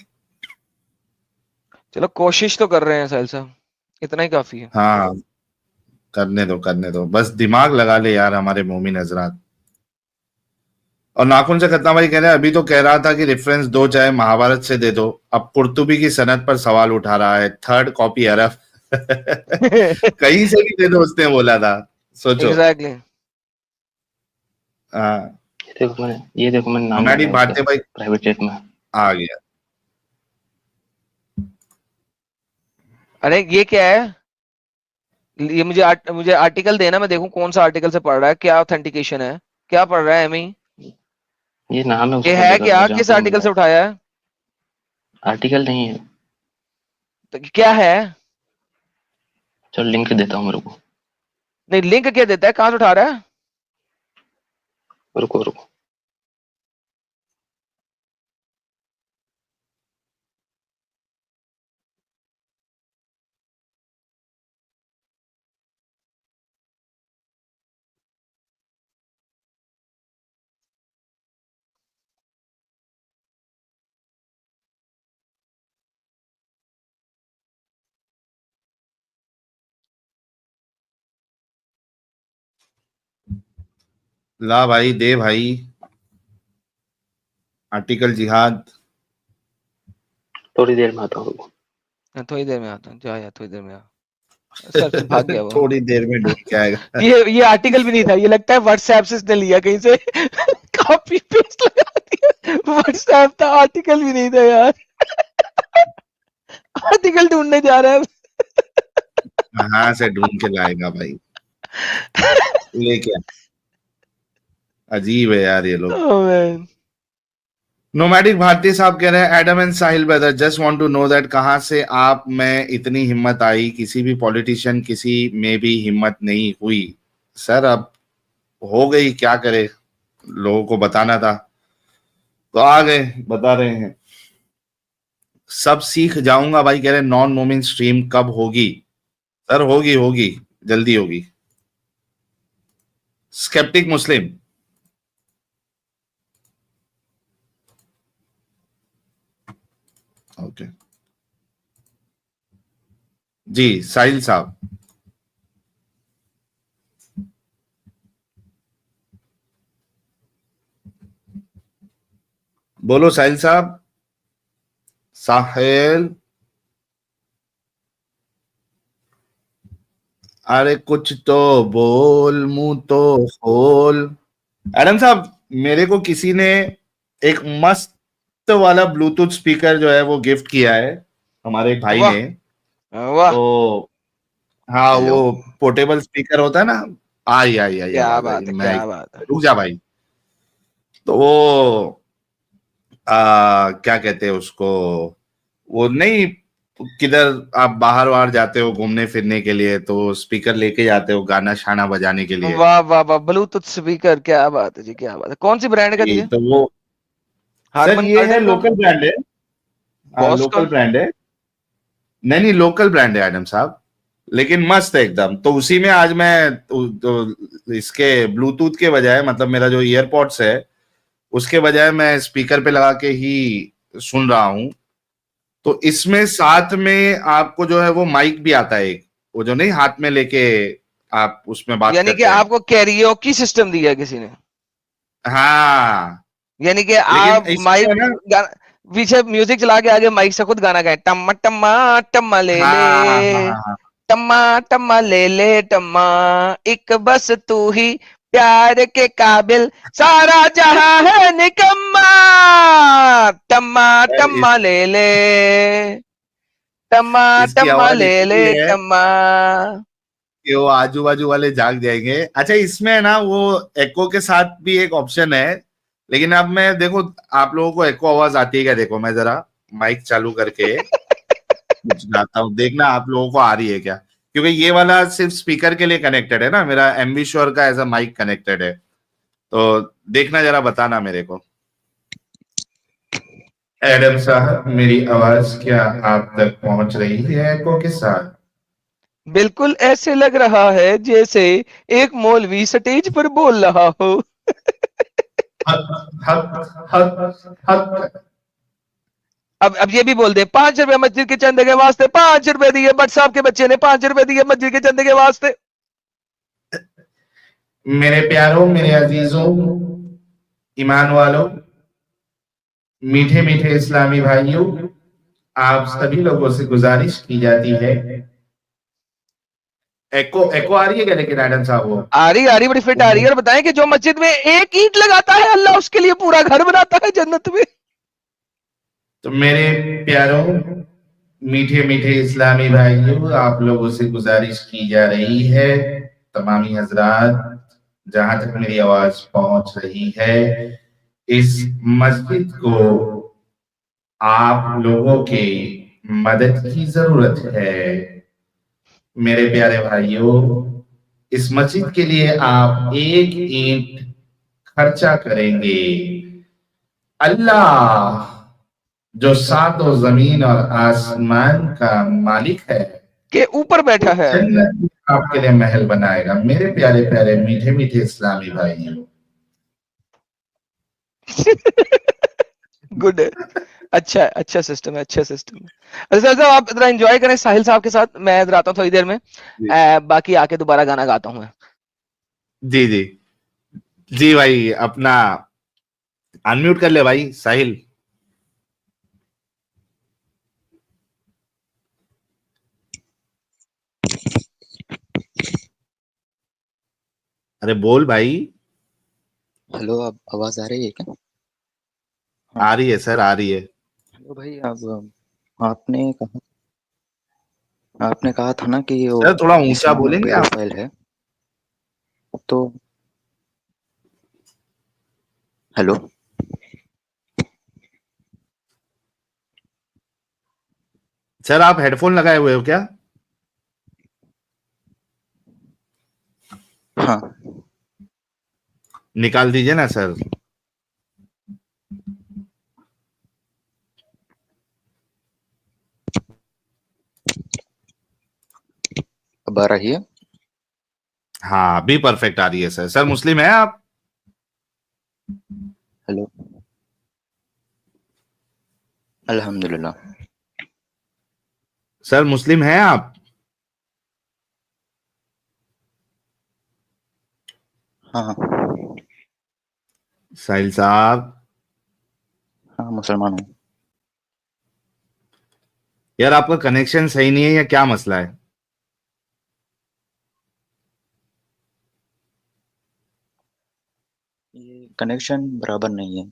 चलो कोशिश तो कर रहे हैं साहिल साहब, इतना ही काफी है। हाँ, करने दो, बस दिमाग लगा ले यार हमारे मोमिन हजरात। और नाखून से खतना भाई कह रहे हैं, अभी तो कह रहा था कि रेफरेंस दो चाहे महाभारत से दे दो, अब कुर्तुबी की सनद पर सवाल उठा रहा है, थर्ड कॉपी अरफ। कहीं से भी दे दो उसने बोला था, सोचो। एग्जैक्टली। हाँ, ये देखो मैंने नाम हमारी डाला भारतीय भाई प्राइवेट चैट में। आ गया। अरे ये क्या है, ये मुझे आर्टिकल देना, मैं देखूं कौन सा आर्टिकल से पढ़ रहा है, क्या ऑथेंटिकेशन है, क्या पढ़ रहा है एमी, ये नाम है ये उसका है जगह क्या, का, जहाँ किस पे वो आर्टिकल मिला से है। उठाया है, आर्टिकल नहीं है, तो क्या है? चलो लिंक देता हूँ मेरे को। नहीं लिंक क्या देता है, कहां से उठा रहा है? रुको रुको। ला भाई, दे भाई, आर्टिकल जिहाद। थोड़ी देर में आता हूँ, रुको। थोड़ी देर में आता हूँ, जा यार थोड़ी देर में आ। सर फिर भाग गया वो। थोड़ी देर में ढूंढ के आएगा। ये आर्टिकल भी नहीं था, ये लगता है व्हाट्सएप से इसने लिया कहीं से। कॉपी पेस्ट लगा दिया, व्हाट्सएप था, आर्टिकल भी नहीं था यार। आर्टिकल ढूंढने जा रहा है। कहाँ से ढूंढ के लाएगा भाई, लेके आ। अजीब है यार ये लोग। Oh, man. नोमैडिक भारती साहब कह रहे हैं, Adam and Sahil brother just want to know that कहां से आप में इतनी हिम्मत आई, किसी भी पॉलिटिशियन किसी में भी हिम्मत नहीं हुई। सर अब हो गई, क्या करे, लोगों को बताना था तो आ गए, बता रहे हैं। सब सीख जाऊंगा भाई कह रहे, नॉन मोमिन स्ट्रीम कब होगी? सर होगी होगी, जल्दी होगी। स्केप्टिक मुस्लिम, ओके जी। साहिल साहब बोलो, साहिल साहब, साहिल, अरे कुछ तो बोल, मुंह तो खोल। एडम साहब, मेरे को किसी ने एक मस्त वाला ब्लूटूथ स्पीकर जो है वो गिफ्ट किया है, हमारे एक भाई वाह ने। वाह, तो हाँ, हेलो, वो पोर्टेबल स्पीकर होता है ना। आई आई आई, क्या आवाज आई, बात है, मैं क्या बात है। रुक जा भाई। तो वो क्या कहते हैं उसको, वो नहीं, किधर आप बाहर बाहर जाते हो घूमने फिरने के लिए तो स्पीकर लेके जाते हो गाना शाना बजाने के लिए। वाह वाह वाह, ब्लूटूथ स्पीकर, क्या बात है जी, क्या बात है। कौन सी ब्रांड का जी, दिया? तो वो सर हारमन ये है कार्डन का, लोकल ब्रांड है। बॉस का? लोकल ब्रांड है। नहीं नहीं, लोकल ब्रांड है एडम साहब, लेकिन मस्त है एकदम। तो उसी में आज मैं तो इसके ब्लूटूथ के बजाय, मतलब मेरा जो ईयरपॉड्स है उसके बजाय मैं स्पीकर पे लगा के ही सुन रहा हूं। तो इसमें साथ में आपको जो है वो माइक भी आता है एक, वो जो नहीं हाथ में लेके आप उसमें बात यानी कि करते हैं। आपको कैरियोकी सिस्टम दिया किसी ने, हाँ, यानी कि लेकिन आप इसमें माइक है ना, पीछे म्यूजिक चला के आगे माइक से खुद गाना गाए, टम्मा टम्मा टम्मा ले ले, हाँ हाँ हाँ हाँ, टम्मा टम्मा ले टम्मा, एक बस तू ही प्यार के काबिल, सारा जहां है निकम्मा, टम्मा टम्मा ले टम्मा इसकी टम्मा आवाज ले इतनी है टम्मा। कि वो आजू बाजू वाले जाग जाएंगे। अच्छा, इसमें है ना वो एको के साथ भी एक ऑप्शन है, लेकिन अब मैं देखो आप लोगों को एको आवाज आती है क्या? देखो मैं जरा माइक चालू करके कुछ गाता हूँ, देखना आप लोगों को आ रही है क्या, क्योंकि ये वाला सिर्फ स्पीकर के लिए कनेक्टेड है ना, मेरा एमवी श्योर का ऐसा माइक कनेक्टेड है। तो देखना जरा, बताना मेरे को। एडम साहब, मेरी आवाज क्या आप तक पहुंच रही है एको के साथ? बिल्कुल ऐसे लग रहा है जैसे एक मौलवी स्टेज पर बोल रहा हो। हक हक हक हक। अब ये भी बोल दे 5 रुपए मस्जिद के चंदे के वास्ते, 5 रुपए दिए, बट साहब के बच्चे ने 5 रुपए दिए मस्जिद के चंदे के वास्ते। मेरे प्यारों, मेरे अजीजों, ईमान वालों, मीठे मीठे इस्लामी भाइयों, आप सभी लोगों से गुजारिश की जाती है। एको आ रही है क्या? लेकिन एडम साहब वो आ रही बड़ी फिट आ रही है। और बताएं कि जो मस्जिद में एक ईंट लगाता है अल्लाह उसके लिए पूरा घर बनाता है जन्नत में। तो मेरे प्यारों, मीठे मीठे इस्लामी भाइयों, आप लोगों से गुजारिश की जा रही है, तमामी हजरात, जहां तक मेरी आवाज पहुंच रही है, इस मस्जिद को आप लोगों के मदद की जरूरत है। मेरे प्यारे भाइयों, इस मस्जिद के लिए आप एक ईंट खर्चा करेंगे। अल्लाह जो सातों जमीन और आसमान का मालिक है के ऊपर बैठा है। जन्नत में आपके लिए महल बनाएगा। मेरे प्यारे प्यारे मीठे मीठे इस्लामी भाइयों, गुड है, अच्छा सिस्टम है, अच्छा सिस्टम है। अच्छा साहब आप जरा एंजॉय करें साहिल साहब के साथ, मैं इधर आता हूँ थोड़ी देर में, बाकी आके दोबारा गाना गाता हूँ मैं। जी जी जी भाई, अपना अनम्यूट कर ले भाई साहिल। अरे बोल भाई। हेलो, अब आवाज आ रही है क्या? आ रही है सर, आ रही है। हेलो भाई, अब आपने कहा था ना कि वो सर थोड़ा ऊंचा इस्लामिक बोलेंगे आप? प्रोफाइल है तो। हेलो, सर आप हेडफोन लगाए हुए हो क्या? हाँ निकाल दीजिए ना सर। अब आ रही है? हाँ अभी परफेक्ट आ रही है सर। सर मुस्लिम है आप? हेलो, अल्हम्दुलिल्लाह। सर मुस्लिम है आप? हाँ हाँ साहिल साहब, हाँ, मुसलमान हूँ। यार आपका कनेक्शन सही नहीं है या क्या मसला है? ये कनेक्शन बराबर नहीं है।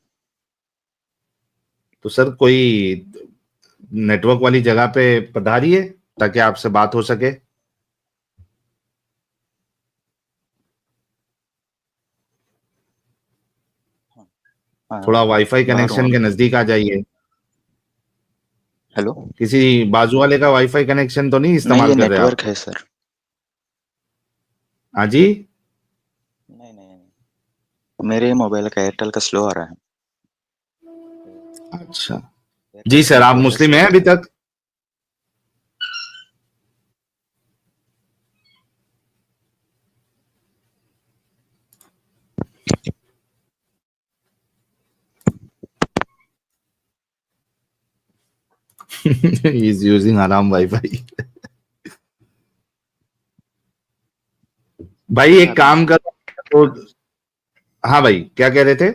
तो सर कोई नेटवर्क वाली जगह पे पधारिए ताकि आपसे बात हो सके। हाँ, थोड़ा वाईफाई बाहर हूँ कनेक्शन के अभी। नजदीक आ जाइए। हेलो, किसी बाजू वाले का वाईफाई कनेक्शन तो नहीं नहीं, ये इस्तेमाल कर रहे आप? नेटवर्क है सर। हाँ जी। नहीं नहीं नहीं, मेरे मोबाइल का एयरटेल का स्लो आ रहा है। अच्छा जी एयरटेल का सर, आप नेटवर्क मुस्लिम स्लो हैं आ अभी रहा है। तक? He is using हराम वाईफाई। भाई नहीं आ एक रही काम है। करो तो। हाँ भाई, क्या कह रहे थे?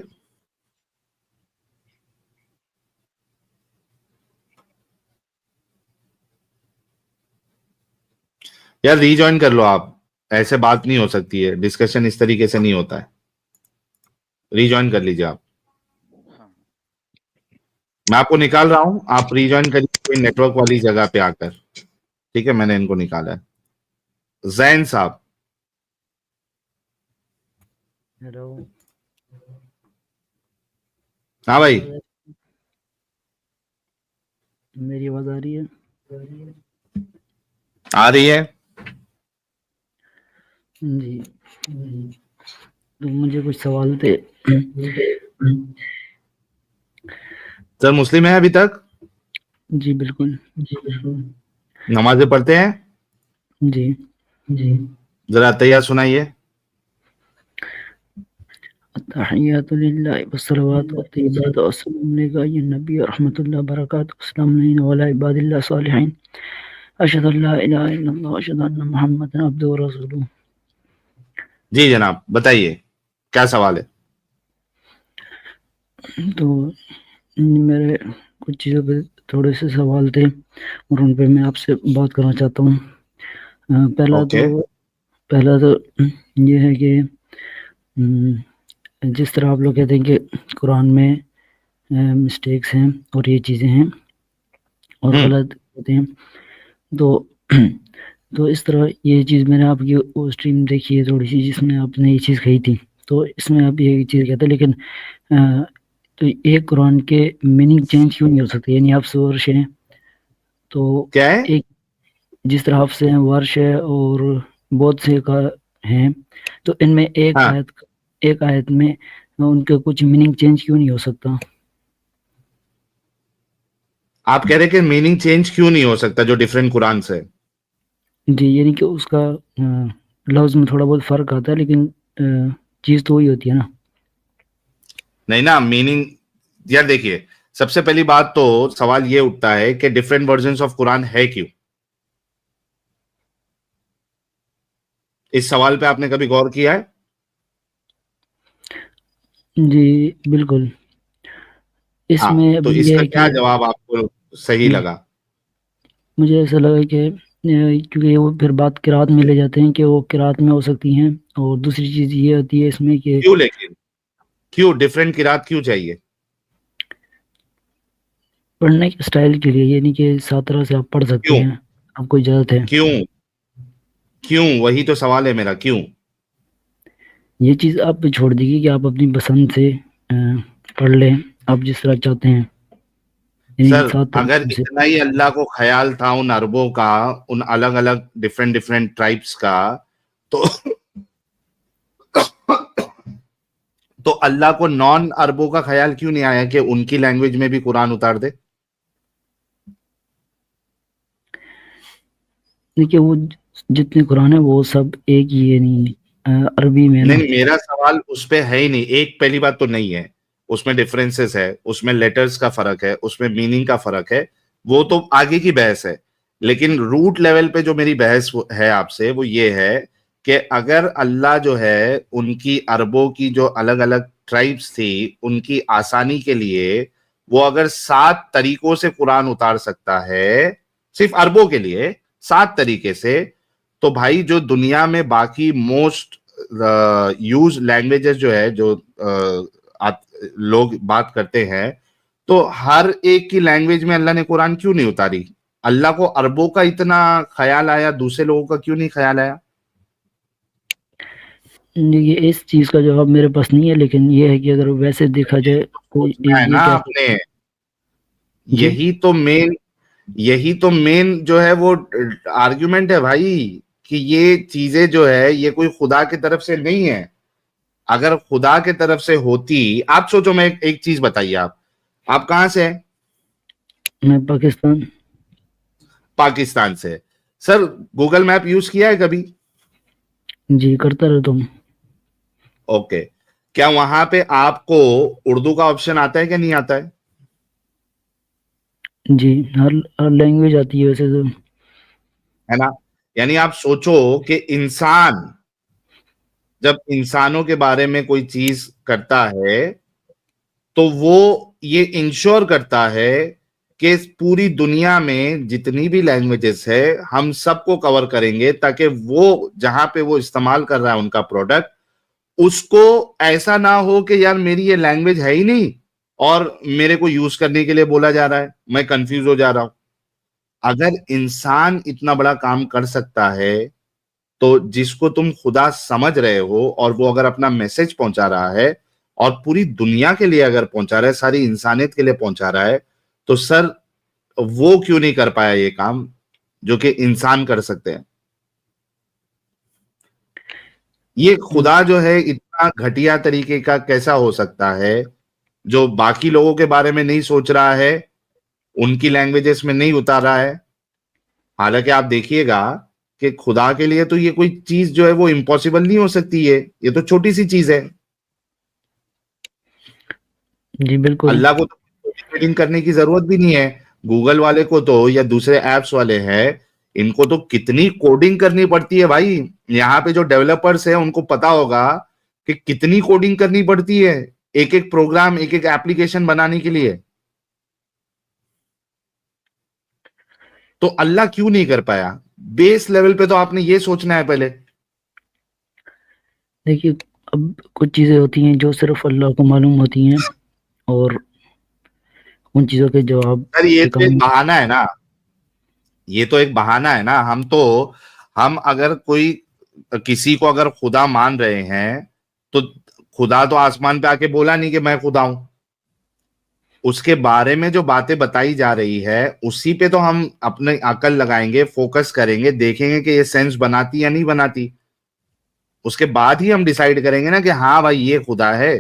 यार रीजॉइन कर लो आप। ऐसे बात नहीं हो सकती है, डिस्कशन इस तरीके से नहीं होता है। रीजॉइन कर लीजिए आप। हाँ मैं आपको निकाल रहा हूं, आप रीजॉइन करिए कोई नेटवर्क वाली जगह पे आकर। ठीक है, मैंने इनको निकाला है। जैन साहब। हेलो। हाँ भाई। मेरी आवाज आ रही है? आ रही है। जी। तो मुझे कुछ सवाल थे। सर मुस्लिम है अभी तक? जी बिल्कुल। नमाजें पढ़ते हैं? जी। जरा तैयार सुनाइए। अत्तहिय्यातु लिल्लाहि वस्सलावातु वत्तय्यिबातु अस्सलामु अलैका अय्युहन नबी व रहमतुल्लाहि व बरकातुहू अस्सलामु अलैना व अला इबादिल्लाहि सालिहीन अशहदु अन ला इलाहा इल्लल्लाह व अशहदु अन्ना मुहम्मदन अब्दुहु व रसूलुहु। जी जनाब, बताइए क्या सवाल है। तो मेरे कुछ चीज़ों पे थोड़े से सवाल थे और उन पे मैं आपसे बात करना चाहता हूँ। ओके। पहला तो ये है कि जिस तरह आप लोग कहते हैं कि कुरान में मिस्टेक्स हैं और ये चीज़ें हैं और गलत होते हैं, तो इस तरह ये चीज़ मैंने आपकी वो स्ट्रीम देखी है थोड़ी सी जिसमें आपने ये चीज़ कही थी, तो इसमें आप ये चीज़ कहते हैं, लेकिन तो एक कुरान के मीनिंग चेंज क्यों नहीं हो सकती? यानी आप वर्ष हैं तो क्या है? एक जिस तरह आपसे हैं वर्ष है और बहुत से का हैं, तो इनमें एक हाँ। आयत में उनके कुछ मीनिंग चेंज क्यों नहीं हो सकता? आप कह रहे कि मीनिंग चेंज क्यों नहीं हो सकता जो डिफरेंट कुरान से? जी, यानी कि उसका लफ्ज़ में थोड़ा बहुत फ़र्क आता है, लेकिन चीज़ तो वही होती है ना। नहीं ना, मीनिंग यार देखिए, सबसे पहली बात तो सवाल ये उठता है कि डिफरेंट वर्जन्स ऑफ कुरान है क्यों? इस सवाल पे आपने कभी गौर किया है? जी, बिल्कुल। इसमें हाँ, तो अभी ये इसका है क्या कि जवाब आपको सही लगा? मुझे ऐसा लगा कि क्योंकि वो फिर बात किरात में ले जाते हैं कि वो किरात में हो सकती हैं, और दूसरी चीज़ ये होती है इसमें कि क्यों लेकिन क्यों डिफरेंट किरात क्यों चाहिए? पढ़ने के स्टाइल के लिए, यानी कि 7 तरह से आप पढ़ सकते क्यों हैं, आपको इजाज़त है। क्यों क्यों वही तो सवाल है मेरा, क्यों? ये चीज़ आप पे छोड़ दीजिए कि आप अपनी पसंद से पढ़ लें, आप जिस तरह चाहते हैं। यानी सर 7 अगर तरीकों से। इतना ही अल्लाह को ख्याल था उन अरबों का, उन अलग अलग डिफरेंट डिफरेंट ट्राइब्स का, तो तो अल्लाह को नॉन अरबों का ख्याल क्यों नहीं आया कि उनकी लैंग्वेज में भी कुरान उतार दे? देखिए वो जितने कुरान है वो सब एक ही है, नहीं अरबी में है ना। नहीं, मेरा सवाल उस पे है ही नहीं। एक पहली बात तो नहीं है, उसमें डिफरेंसेस है, उसमें लेटर्स का फर्क है, उसमें मीनिंग का फर्क है, वो तो आगे की बहस है। लेकिन रूट लेवल पे जो मेरी बहस है आपसे वो ये है कि अगर अल्लाह जो है उनकी अरबों की जो अलग अलग ट्राइब्स थी उनकी आसानी के लिए वो अगर 7 तरीकों से कुरान उतार सकता है सिर्फ अरबों के लिए 7 तरीके से, तो भाई जो दुनिया में बाकी मोस्ट यूज लैंग्वेजेस जो है जो लोग बात करते हैं, तो हर एक की लैंग्वेज में अल्लाह ने कुरान क्यों नहीं उतारी? अल्लाह को अरबों का इतना ख्याल आया, दूसरे लोगों का क्यों नहीं ख्याल आया? देखिए इस चीज़ का जवाब मेरे पास नहीं है, लेकिन ये है कि अगर वैसे देखा जाए तो सोचना है ये ना कह आपने। जी। यही तो मेन जो है वो आर्ग्यूमेंट है भाई, कि ये चीजें जो है ये कोई खुदा की तरफ से नहीं है। अगर खुदा की तरफ से होती, आप सोचो, मैं एक चीज बताइए, आप कहां से हैं? मैं पाकिस्तान। पाकिस्तान से। सर गूगल मैप यूज किया है कभी? जी, करता रहता हूँ। ओके, क्या वहां पे आपको उर्दू का ऑप्शन आता है कि नहीं आता है? जी, हर लैंग्वेज आती है वैसे तो। है ना? यानी आप सोचो कि इंसान जब इंसानों के बारे में कोई चीज करता है तो वो ये इंश्योर करता है कि पूरी दुनिया में जितनी भी लैंग्वेजेस है हम सबको कवर करेंगे, ताकि वो जहां पे वो इस्तेमाल कर रहा है उनका प्रोडक्ट, उसको ऐसा ना हो कि यार मेरी ये लैंग्वेज है ही नहीं और मेरे को यूज करने के लिए बोला जा रहा है, मैं कंफ्यूज हो जा रहा हूं। अगर इंसान इतना बड़ा काम कर सकता है, तो जिसको तुम खुदा समझ रहे हो और वो अगर अपना मैसेज पहुंचा रहा है और पूरी दुनिया के लिए अगर पहुंचा रहा है, सारी इंसानियत के लिए पहुंचा रहा है, तो सर वो क्यों नहीं कर पाया ये काम जो कि इंसान कर सकते हैं? ये खुदा जो है इतना घटिया तरीके का कैसा हो सकता है, जो बाकी लोगों के बारे में नहीं सोच रहा है, उनकी लैंग्वेजेस में नहीं उतारा है? हालांकि आप देखिएगा कि खुदा के लिए तो ये कोई चीज जो है वो इम्पॉसिबल नहीं हो सकती है, ये तो छोटी सी चीज है। जी बिल्कुल। अल्लाह को तो ट्रेडिंग करने की जरूरत भी नहीं है। गूगल वाले को तो या दूसरे एप्स वाले हैं, इनको तो कितनी कोडिंग करनी पड़ती है भाई। यहाँ पे जो डेवलपर्स है उनको पता होगा कि कितनी कोडिंग करनी पड़ती है एक एक प्रोग्राम, एक एक एप्लीकेशन बनाने के लिए। तो अल्लाह क्यों नहीं कर पाया? बेस लेवल पे तो आपने ये सोचना है पहले। देखिए, अब कुछ चीज़ें होती हैं जो सिर्फ अल्लाह को मालूम होती हैं, और उन चीज़ों के जवाब सर ये के तो एक काम बहाना है ना, ये तो एक बहाना है ना। हम अगर कोई किसी को अगर खुदा मान रहे हैं, तो खुदा तो आसमान पे आके बोला नहीं कि मैं खुदा हूं। उसके बारे में जो बातें बताई जा रही है उसी पे तो हम अपने अकल लगाएंगे, फोकस करेंगे, देखेंगे कि ये सेंस बनाती या नहीं बनाती। उसके बाद ही हम डिसाइड करेंगे ना कि हाँ भाई ये खुदा है।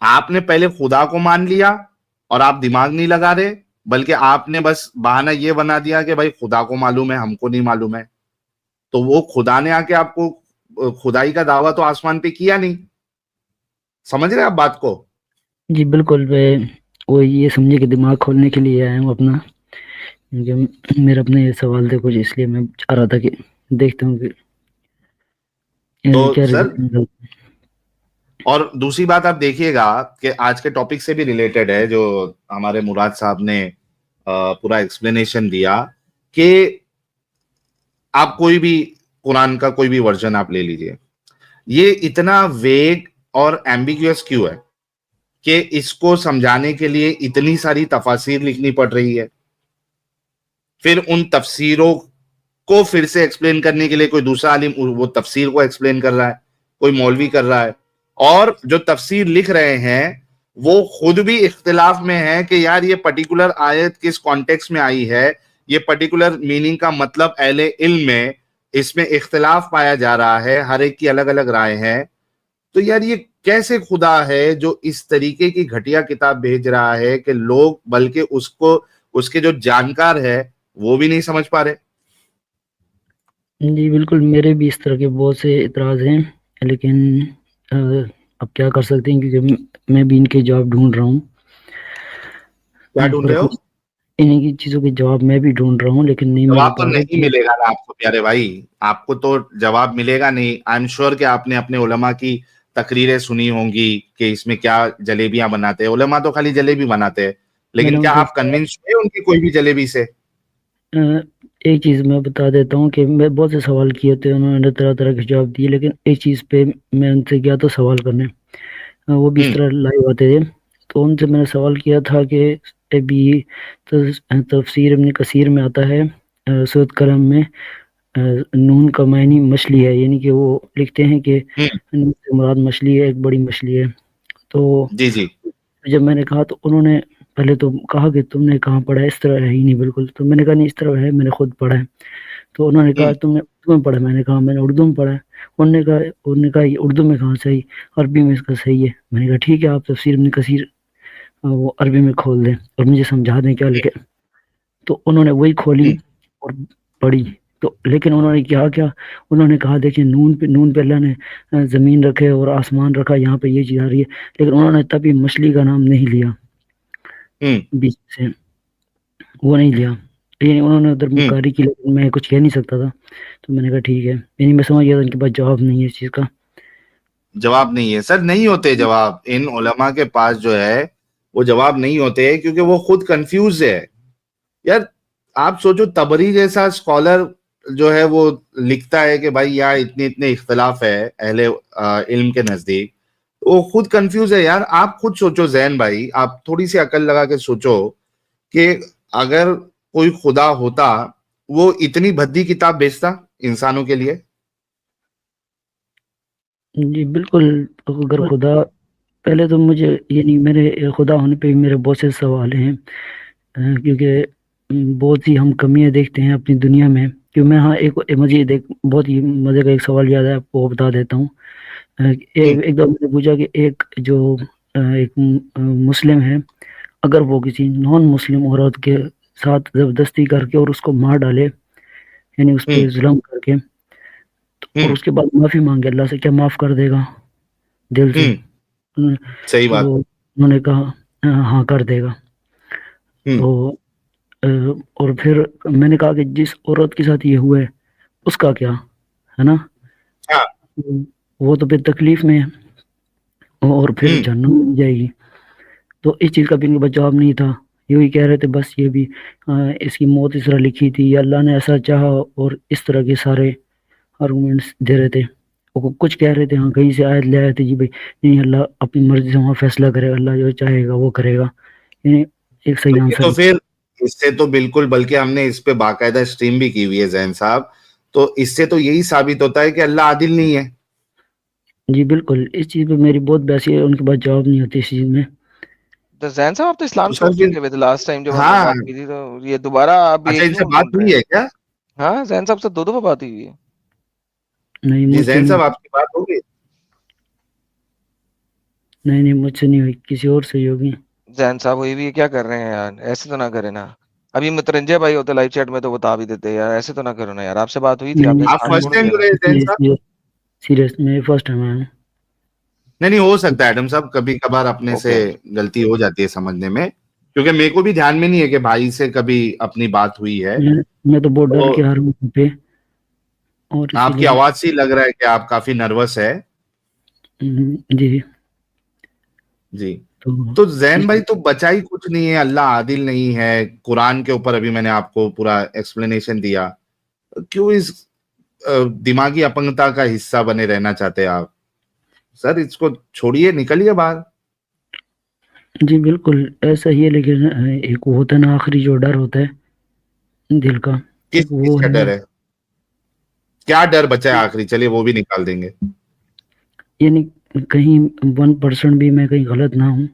आपने पहले खुदा को मान लिया और आप दिमाग नहीं लगा रहे, बल्कि आपने बस बहाना ये बना दिया कि भाई खुदा को मालूम है, हमको नहीं मालूम है। तो वो खुदा ने आके आपको खुदाई का दावा तो आसमान पे किया नहीं। समझ रहे हैं आप बात को? जी बिल्कुल, वो ये समझे कि दिमाग खोलने के लिए आया हूँ अपना, क्योंकि मेरे अपने सवाल थे कुछ, इसलिए मैं चाह रहा था कि देखता हूँ कि तो क्या सर, रिजल्ट। और दूसरी बात आप देखिएगा कि आज के टॉपिक से भी रिलेटेड है, जो हमारे मुराद साहब ने पूरा एक्सप्लेनेशन दिया कि आप कोई भी कुरान का कोई भी वर्जन आप ले लीजिए, ये इतना वेग और एम्बिग्युअस क्यों है कि इसको समझाने के लिए इतनी सारी तफासिर लिखनी पड़ रही है। फिर उन तफसीरों को फिर से एक्सप्लेन करने के लिए कोई दूसरा आलिम वो तफसीर को एक्सप्लेन कर रहा है, कोई मौलवी कर रहा है, और जो तफसीर लिख रहे हैं वो खुद भी इख्तिलाफ में है कि यार ये पर्टिकुलर आयत किस कॉन्टेक्स्ट में आई है, ये पर्टिकुलर मीनिंग का मतलब अहले इल्म में इसमें इख्तिलाफ पाया जा रहा है, हर एक की अलग अलग राय है। तो यार ये कैसे खुदा है जो इस तरीके की घटिया किताब भेज रहा है कि लोग, बल्कि उसको उसके जो जानकार है वो भी नहीं समझ पा रहे। जी बिल्कुल, मेरे भी इस तरह के बहुत से इतराज़ हैं, लेकिन अब क्या कर सकते हैं, क्योंकि मैं भी इनके जवाब ढूंढ रहा हूँ। क्या ढूंढ रहे हो? इन्हीं की चीज़ों के जवाब मैं भी ढूंढ रहा हूँ, लेकिन नहीं मिल जवाब तो पा रहे नहीं मिलेगा ना आपको प्यारे भाई, आपको तो जवाब मिलेगा नहीं। आई एम श्योर कि आपने अपने उलमा की तकरीरें सुनी होंगी कि इसमें क्या जलेबियां बनाते हैं। उलमा तो खाली जलेबी बनाते हैं, लेकिन मैंने क्या उनसे आप कन्विंस हुए उनकी कोई भी जलेबी से? एक चीज़ मैं बता देता हूँ कि मैं बहुत से सवाल किए थे, उन्होंने तरह तरह के जवाब दिए, लेकिन एक चीज़ पे मैं उनसे गया तो सवाल करने, वो भी इस तरह लाइव आते थे। तो उनसे मैंने सवाल किया था कि अभी तफसीर इब्न कसीर में आता है सूरत कलम में नून का मायनी मछली है, यानी कि वो लिखते हैं कि नून से मुराद मछली है, एक बड़ी मछली है। तो जी जी। जब मैंने कहा तो उन्होंने पहले तो कहा कि तुमने कहाँ पढ़ा है, इस तरह है ही नहीं बिल्कुल। तो मैंने कहा नहीं, इस तरह है, मैंने खुद पढ़ा है। तो उन्होंने कहा तुमने उर्दू में पढ़ा? मैंने कहा मैंने उर्दू में पढ़ा है। उन्होंने कहा ये उर्दू में कहाँ सही, अरबी में इसका सही है। मैंने कहा ठीक है, आप तफसीर इब्न कसीर वो अरबी में खोल दें और मुझे समझा दें क्या लिखे। तो उन्होंने वही खोली और पढ़ी। तो लेकिन उन्होंने क्या उन्होंने कहा देखिए, नून पे अल्लाह ने ज़मीन रखे और आसमान रखा, यहाँ पे ये चीज़ आ रही है, लेकिन उन्होंने तभी मछली का नाम नहीं लिया बीच से, वो नहीं लिया। यानी उन्होंने उधर मुकारी की, लेकिन मैं कुछ कह नहीं सकता था। तो मैंने कहा ठीक है, यानी मैं समझ गया था उनके पास जवाब नहीं है इस चीज़ का। जवाब नहीं है सर, नहीं होते जवाब। इन उलमा के पास जो है वो जवाब नहीं होते, क्योंकि वो खुद कंफ्यूज है। यार आप सोचो, तबरी जैसा स्कॉलर जो है वो लिखता है कि भाई यार इतने इतने इख्तलाफ है अहले इल्म के नजदीक, वो खुद कंफ्यूज है। यार आप खुद सोचो जैन भाई, आप थोड़ी सी अकल लगा के सोचो कि अगर कोई खुदा होता, वो इतनी भद्दी किताब भेजता इंसानों के लिए? जी बिल्कुल, अगर खुदा, पहले तो मुझे यानी मेरे खुदा होने पे भी मेरे बहुत से सवाल हैं, क्योंकि बहुत सी हम कमियां देखते हैं अपनी दुनिया में। क्यों मैं, हाँ, मुझे बहुत ही मज़े का एक सवाल याद है, आपको बता देता हूँ। एक बार मैंने पूछा कि एक जो एक मुस्लिम है, अगर वो किसी नॉन मुस्लिम औरत के साथ जबरदस्ती करके और उसको मार डाले, यानी उस पर जुल्म करके, तो और उसके बाद माफ़ी मांगे अल्लाह से, क्या माफ़ कर देगा दिल से? सही बात। तो उन्होंने कहा हाँ कर देगा। तो और फिर मैंने कहा कि जिस औरत के साथ ये हुआ है उसका क्या, है ना? हाँ। वो तो फिर तकलीफ में है और फिर जहन्नुम में जाएगी। तो इस चीज का भी इनका जवाब नहीं था। यही कह रहे थे बस ये भी इसकी मौत इस तरह लिखी थी या अल्लाह ने ऐसा चाहा, और इस तरह के सारे आर्गुमेंट्स दे रहे थे। वो कुछ कह रहे थे हाँ कहीं से आयत ले आए थे जी भाई नहीं अल्लाह अपनी मर्जी से वहाँ फैसला करेगा, अल्लाह जो चाहेगा वो करेगा। ये एक सही ये आंसर तो फिर इससे तो बिल्कुल, बल्कि हमने इस पे बाकायदा स्ट्रीम भी की हुई है जैन साहब, तो इससे तो यही साबित होता है कि अल्लाह आदिल नहीं है। जी बिल्कुल, इस चीज पे मेरी बहुत बहस है, उनके पास जवाब नहीं होती इस चीज में। तो जैन साहब आप तो इस्लाम तो छोड़ सर फिर चुके हुए थे लास्ट टाइम जब हमने हाँ, बात की थी, तो ये दोबारा आप ये अच्छा इनसे क्यों बात ढूंढ रहे हुई हैं? है क्या? हाँ जैन साहब से 2 दफा बात हुई है। नहीं जी मुझसे जैन साहब नहीं, आपकी बात होगी? नहीं मुझसे नहीं हुई, किसी और से ही होगी। जैन साहब हुई भी है, क्या कर रहे हैं यार, ऐसे तो ना करें ना। अभी मुतरंजे भाई होते लाइव चैट में तो बता भी देते यार, ऐसे तो ना करो ना यार। आपसे बात हुई थी, नहीं आपने आप इस्लाम फर्स्ट छोड़ टाइम दिया जुड़े ना। हैं जैन साहब? सीरियस मेरे फर्स्ट टाइम आया हूँ। नहीं हो सकता है एडम साहब, कभी कभार अपने से ओके गलती हो जाती है समझने में, क्योंकि मेरे को भी ध्यान में नहीं है कि भाई से कभी अपनी बात हुई है। मैं तो बहुत डर तो के आ रहा हूँ यहाँ पे, और आपकी इसीलिए आवाज से ही लग रहा है कि आप काफी नर्वस है। जी। जी। तो तो जैन भाई इस- तो बचा ही कुछ नहीं है, अल्लाह आदिल नहीं है, कुरान के ऊपर अभी मैंने आपको पूरा एक्सप्लेनेशन दिया। क्यों इस दिमागी अपंगता का हिस्सा बने रहना चाहते हैं आप? सर इसको छोड़िए, निकलिए बाहर। जी बिल्कुल ऐसा ही है, लेकिन एक वो होता है ना आखिरी जो डर होता है दिल का, किस एक चीज वो का है। डर है? क्या डर बचा है आखिरी? चलिए वो भी निकाल देंगे। यानी कहीं 1% भी मैं कहीं गलत ना हूँ,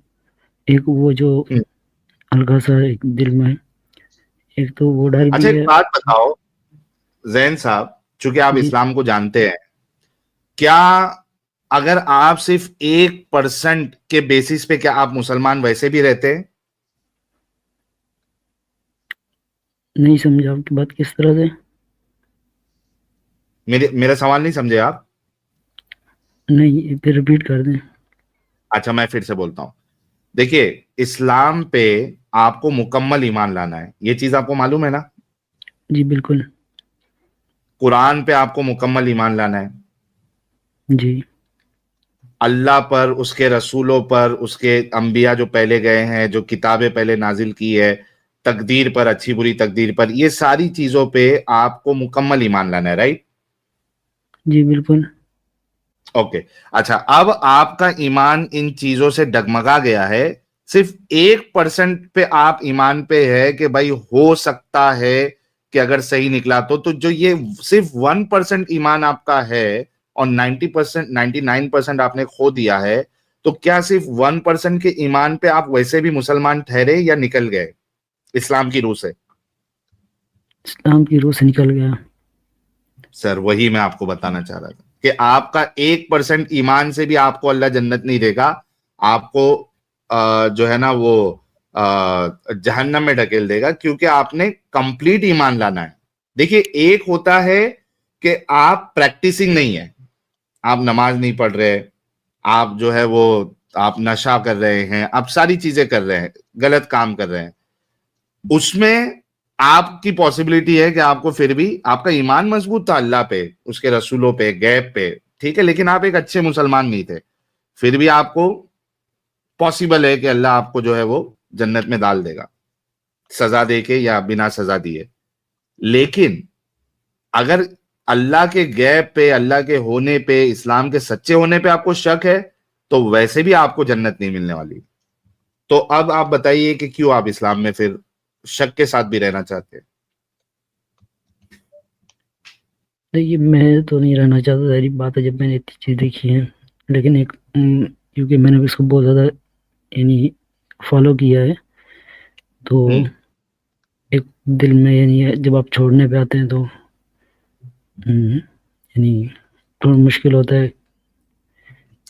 एक वो जो हम्म। हल्का सा एक दिल में, एक तो वो डर अच्छा भी एक है। बात बताओ जैन साहब, चूंकि आप जी इस्लाम को जानते हैं, क्या अगर आप सिर्फ 1% के बेसिस पे, क्या आप मुसलमान वैसे भी रहते हैं? नहीं समझा आपकी बात किस तरह से। मेरा सवाल नहीं समझे आप? नहीं फिर रिपीट कर दें। अच्छा मैं फिर से बोलता हूं। देखिए, इस्लाम पे आपको मुकम्मल ईमान लाना है, ये चीज आपको मालूम है ना? जी बिल्कुल। कुरान पे आपको मुकम्मल ईमान लाना है, जी अल्लाह पर, उसके रसूलों पर, उसके अंबिया जो पहले गए हैं, जो किताबें पहले नाजिल की है, तकदीर पर, अच्छी बुरी तकदीर पर, ये सारी चीजों पे आपको मुकम्मल ईमान लाना है, राइट? जी बिल्कुल। ओके। अच्छा अब आपका ईमान इन चीजों से डगमगा गया है, सिर्फ 1% पे आप ईमान पे है कि भाई हो सकता है कि अगर सही निकला तो जो ये सिर्फ 1% ईमान आपका है और 90%, 99% आपने खो दिया है, तो क्या सिर्फ 1% के ईमान पे आप वैसे भी मुसलमान ठहरे या निकल गए इस्लाम की रूह से? इस्लाम की रूह से निकल गया। सर वही मैं आपको बताना चाह रहा था कि आपका 1% ईमान से भी आपको अल्लाह जन्नत नहीं देगा, आपको जो है ना वो जहन्नम में ढकेल देगा, क्योंकि आपने कंप्लीट ईमान लाना है। देखिए एक होता है कि आप प्रैक्टिसिंग नहीं है, आप नमाज नहीं पढ़ रहे, आप जो है वो आप नशा कर रहे हैं, आप सारी चीजें कर रहे हैं, गलत काम कर रहे हैं, उसमें आपकी पॉसिबिलिटी है कि आपको फिर भी, आपका ईमान मजबूत था अल्लाह पे, उसके रसूलों पे, गैब पे, ठीक है, लेकिन आप एक अच्छे मुसलमान नहीं थे, फिर भी आपको पॉसिबल है कि अल्लाह आपको जो है वो जन्नत में डाल देगा, सजा दे के या बिना सजा दिए। लेकिन अगर अल्लाह के गैब पे, अल्लाह के होने पे, इस्लाम के सच्चे होने पे आपको शक है, तो वैसे भी आपको जन्नत नहीं मिलने वाली। तो अब आप बताइए कि क्यों आप इस्लाम में फिर शक के साथ भी रहना चाहते हैं? देखिए मैं तो नहीं रहना चाहता, सारी बात है, जब मैंने इतनी चीज़ देखी है। लेकिन एक क्योंकि मैंने इसको बहुत ज़्यादा यानी फॉलो किया है, तो एक दिल में यानी जब आप छोड़ने पे आते हैं तो यानी थोड़ा मुश्किल होता है।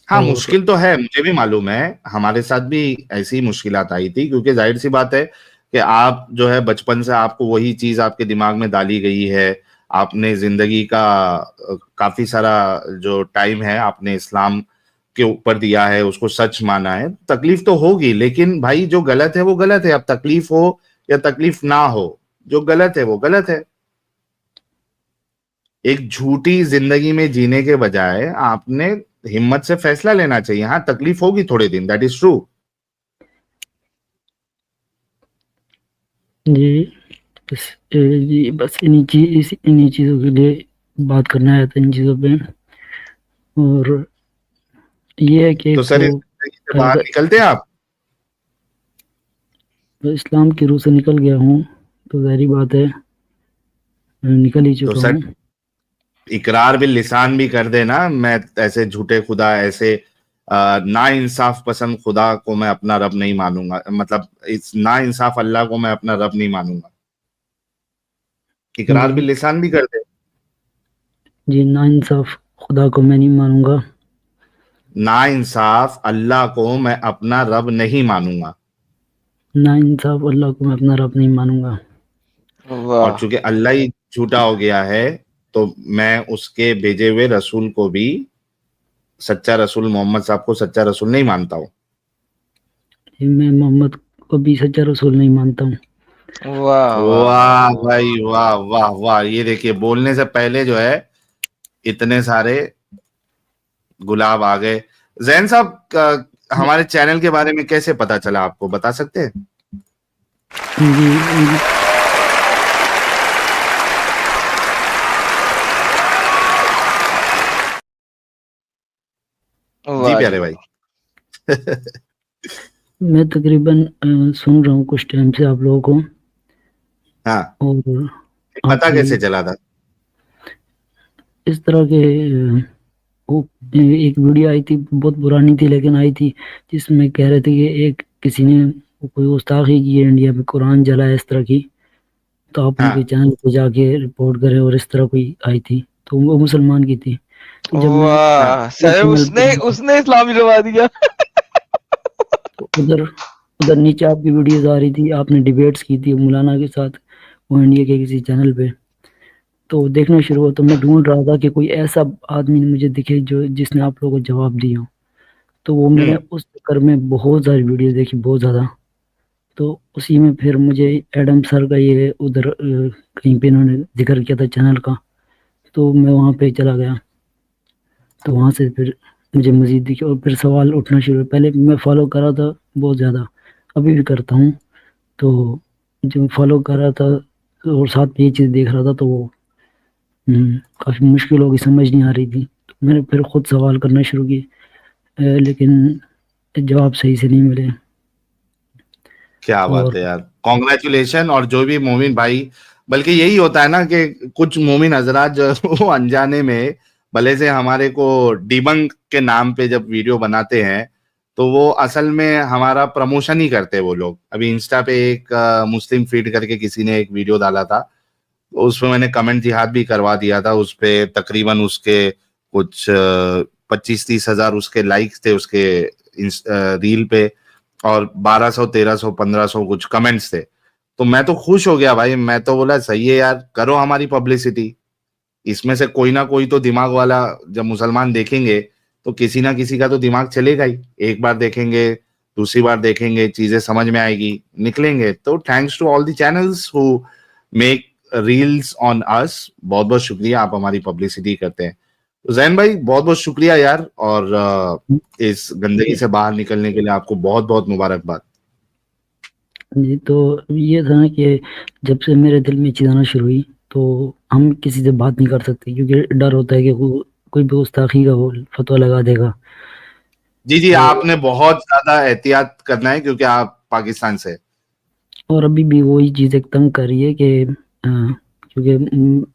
हाँ और मुश्किल तो है, मुझे भी मालूम है, हमारे साथ भी ऐसी ही मुश्किलात आई थी, क्योंकि जाहिर सी बात है कि आप जो है बचपन से आपको वही चीज आपके दिमाग में डाली गई है, आपने जिंदगी का काफी सारा जो टाइम है आपने इस्लाम के ऊपर दिया है, उसको सच माना है, तकलीफ तो होगी, लेकिन भाई जो गलत है वो गलत है। अब तकलीफ हो या तकलीफ ना हो, जो गलत है वो गलत है। एक झूठी जिंदगी में जीने के बजाय आपने हिम्मत से फैसला लेना चाहिए। हाँ, तकलीफ होगी थोड़े दिन, दैट इज ट्रू। जी बस इन्हीं चीज़ों के लिए बात करना है, तो इन चीज़ों पे। और ये है कि तो सर, इस जिंदगी से बाहर निकलते हैं आप? इस्लाम की रूह से निकल गया हूँ, तो जाहिर बात है निकल ही तो चुका सर, हूँ। इकरार भी लिसान भी कर देना, मैं ऐसे झूठे खुदा, ऐसे ना इंसाफ पसंद खुदा को मैं अपना रब नहीं मानूंगा, मतलब इस ना इंसाफ अल्लाह को मैं अपना रब नहीं मानूंगा। इकरार भी लिसान भी कर दे। जी, ना इंसाफ खुदा को मैं नहीं मानूंगा। ना इंसाफ अल्लाह को मैं अपना रब नहीं मानूंगा। ना इंसाफ अल्लाह को मैं अपना रब नहीं मानूंगा। और वाह, चूंकि अल्लाह ही झूठा हो गया है, तो मैं उसके भेजे हुए रसूल को भी, सच्चा रसूल मोहम्मद साहब को सच्चा रसूल नहीं मानता हूँ। मैं मोहम्मद को भी सच्चा रसूल नहीं मानता हूँ। वाह, वाह, वाह भाई, वाह वाह वाह। ये देखिए, बोलने से पहले जो है इतने सारे गुलाब आ गए। जैन साहब, हमारे चैनल के बारे में कैसे पता चला आपको, बता सकते हैं? जी जी वाह जी, प्यारे भाई। मैं तकरीबन सुन रहा हूँ कुछ टाइम से आप लोगों को, हाँ, और पता आप कैसे चला था? इस तरह के वो एक वीडियो आई थी, बहुत पुरानी थी लेकिन आई थी, जिसमें कह रहे थे कि एक किसी ने कोई गुस्ताखी की है, इंडिया में कुरान जला है, इस तरह की, तो आप उनके हाँ, चैनल पे जाके रिपोर्ट करें, और इस तरह कोई आई थी, तो वो मुसलमान की थी। तो जब मैं हाँ, वाह वो सर, चैनल पे उसने गया, उसने इस्लाम दिलवा दिया। तो उधर उधर नीचे आपकी वीडियोज आ रही थी, आपने डिबेट्स की थी मौलाना के साथ, वो इंडिया के किसी चैनल पे। तो देखना शुरू हुआ, तो मैं ढूंढ रहा था कि कोई ऐसा आदमी मुझे दिखे जो जिसने आप लोगों को जवाब दिया हो। तो वो मैंने उस चक्कर में बहुत सारी वीडियो देखी, बहुत ज़्यादा। तो उसी में फिर मुझे एडम सर का ये उधर कहीं पे इन्होंने जिक्र किया था चैनल का, तो मैं वहाँ पे चला गया। तो वहाँ से फिर मुझे मज़ीद दिखे, और फिर सवाल उठना शुरू हुए। पहले मैं फॉलो कर रहा था बहुत ज़्यादा, अभी भी करता हूँ। तो जब फॉलो कर रहा था और साथ में ये चीज़ देख रहा था, तो वो काफ़ी मुश्किल होगी, समझ नहीं आ रही थी। तो मैंने फिर खुद सवाल करना शुरू किए, लेकिन जवाब सही से नहीं मिले। क्या बात और है यार, कॉन्ग्रेचुलेशन। और जो भी मोमिन भाई, बल्कि यही होता है ना कि कुछ मोमिन हजरात जो वो अनजाने में भले से हमारे को डिबंक के नाम पे जब वीडियो बनाते हैं, तो वो असल में हमारा प्रमोशन ही करते हैं वो लोग। अभी इंस्टा पे एक मुस्लिम फीड करके किसी ने एक वीडियो डाला था, तो उसमें मैंने कमेंट जिहाद भी करवा दिया था। उस पे तकरीबन उसके कुछ 25-30 हजार उसके लाइक्स थे उसके रील पे, और 1200 1300 1500 कुछ कमेंट्स थे। तो मैं तो खुश हो गया भाई, मैं तो बोला सही है यार, करो हमारी पब्लिसिटी। इसमें से कोई ना कोई तो दिमाग वाला जब मुसलमान देखेंगे, तो किसी ना किसी का तो दिमाग चलेगा ही। एक बार देखेंगे, दूसरी बार देखेंगे, चीजें समझ में आएगी, निकलेंगे। तो thanks to all the channels who make reels on us. बहुत बहुत शुक्रिया, आप हमारी पब्लिसिटी करते हैं। तो जैन भाई, बहुत बहुत शुक्रिया यार, और इस गंदगी से बाहर निकलने के लिए आपको बहुत बहुत मुबारकबाद। जी, तो ये था ना कि जब से मेरे दिल में चीज़ आना शुरू हुई, तो हम किसी से बात नहीं कर सकते, क्योंकि डर होता है कि कोई भी गुस्ताखी का वो फतवा लगा देगा। जी जी, तो आपने बहुत ज्यादा एहतियात करना है, क्योंकि आप पाकिस्तान से। और अभी भी वही चीज़ एक तंग कर रही है कि क्योंकि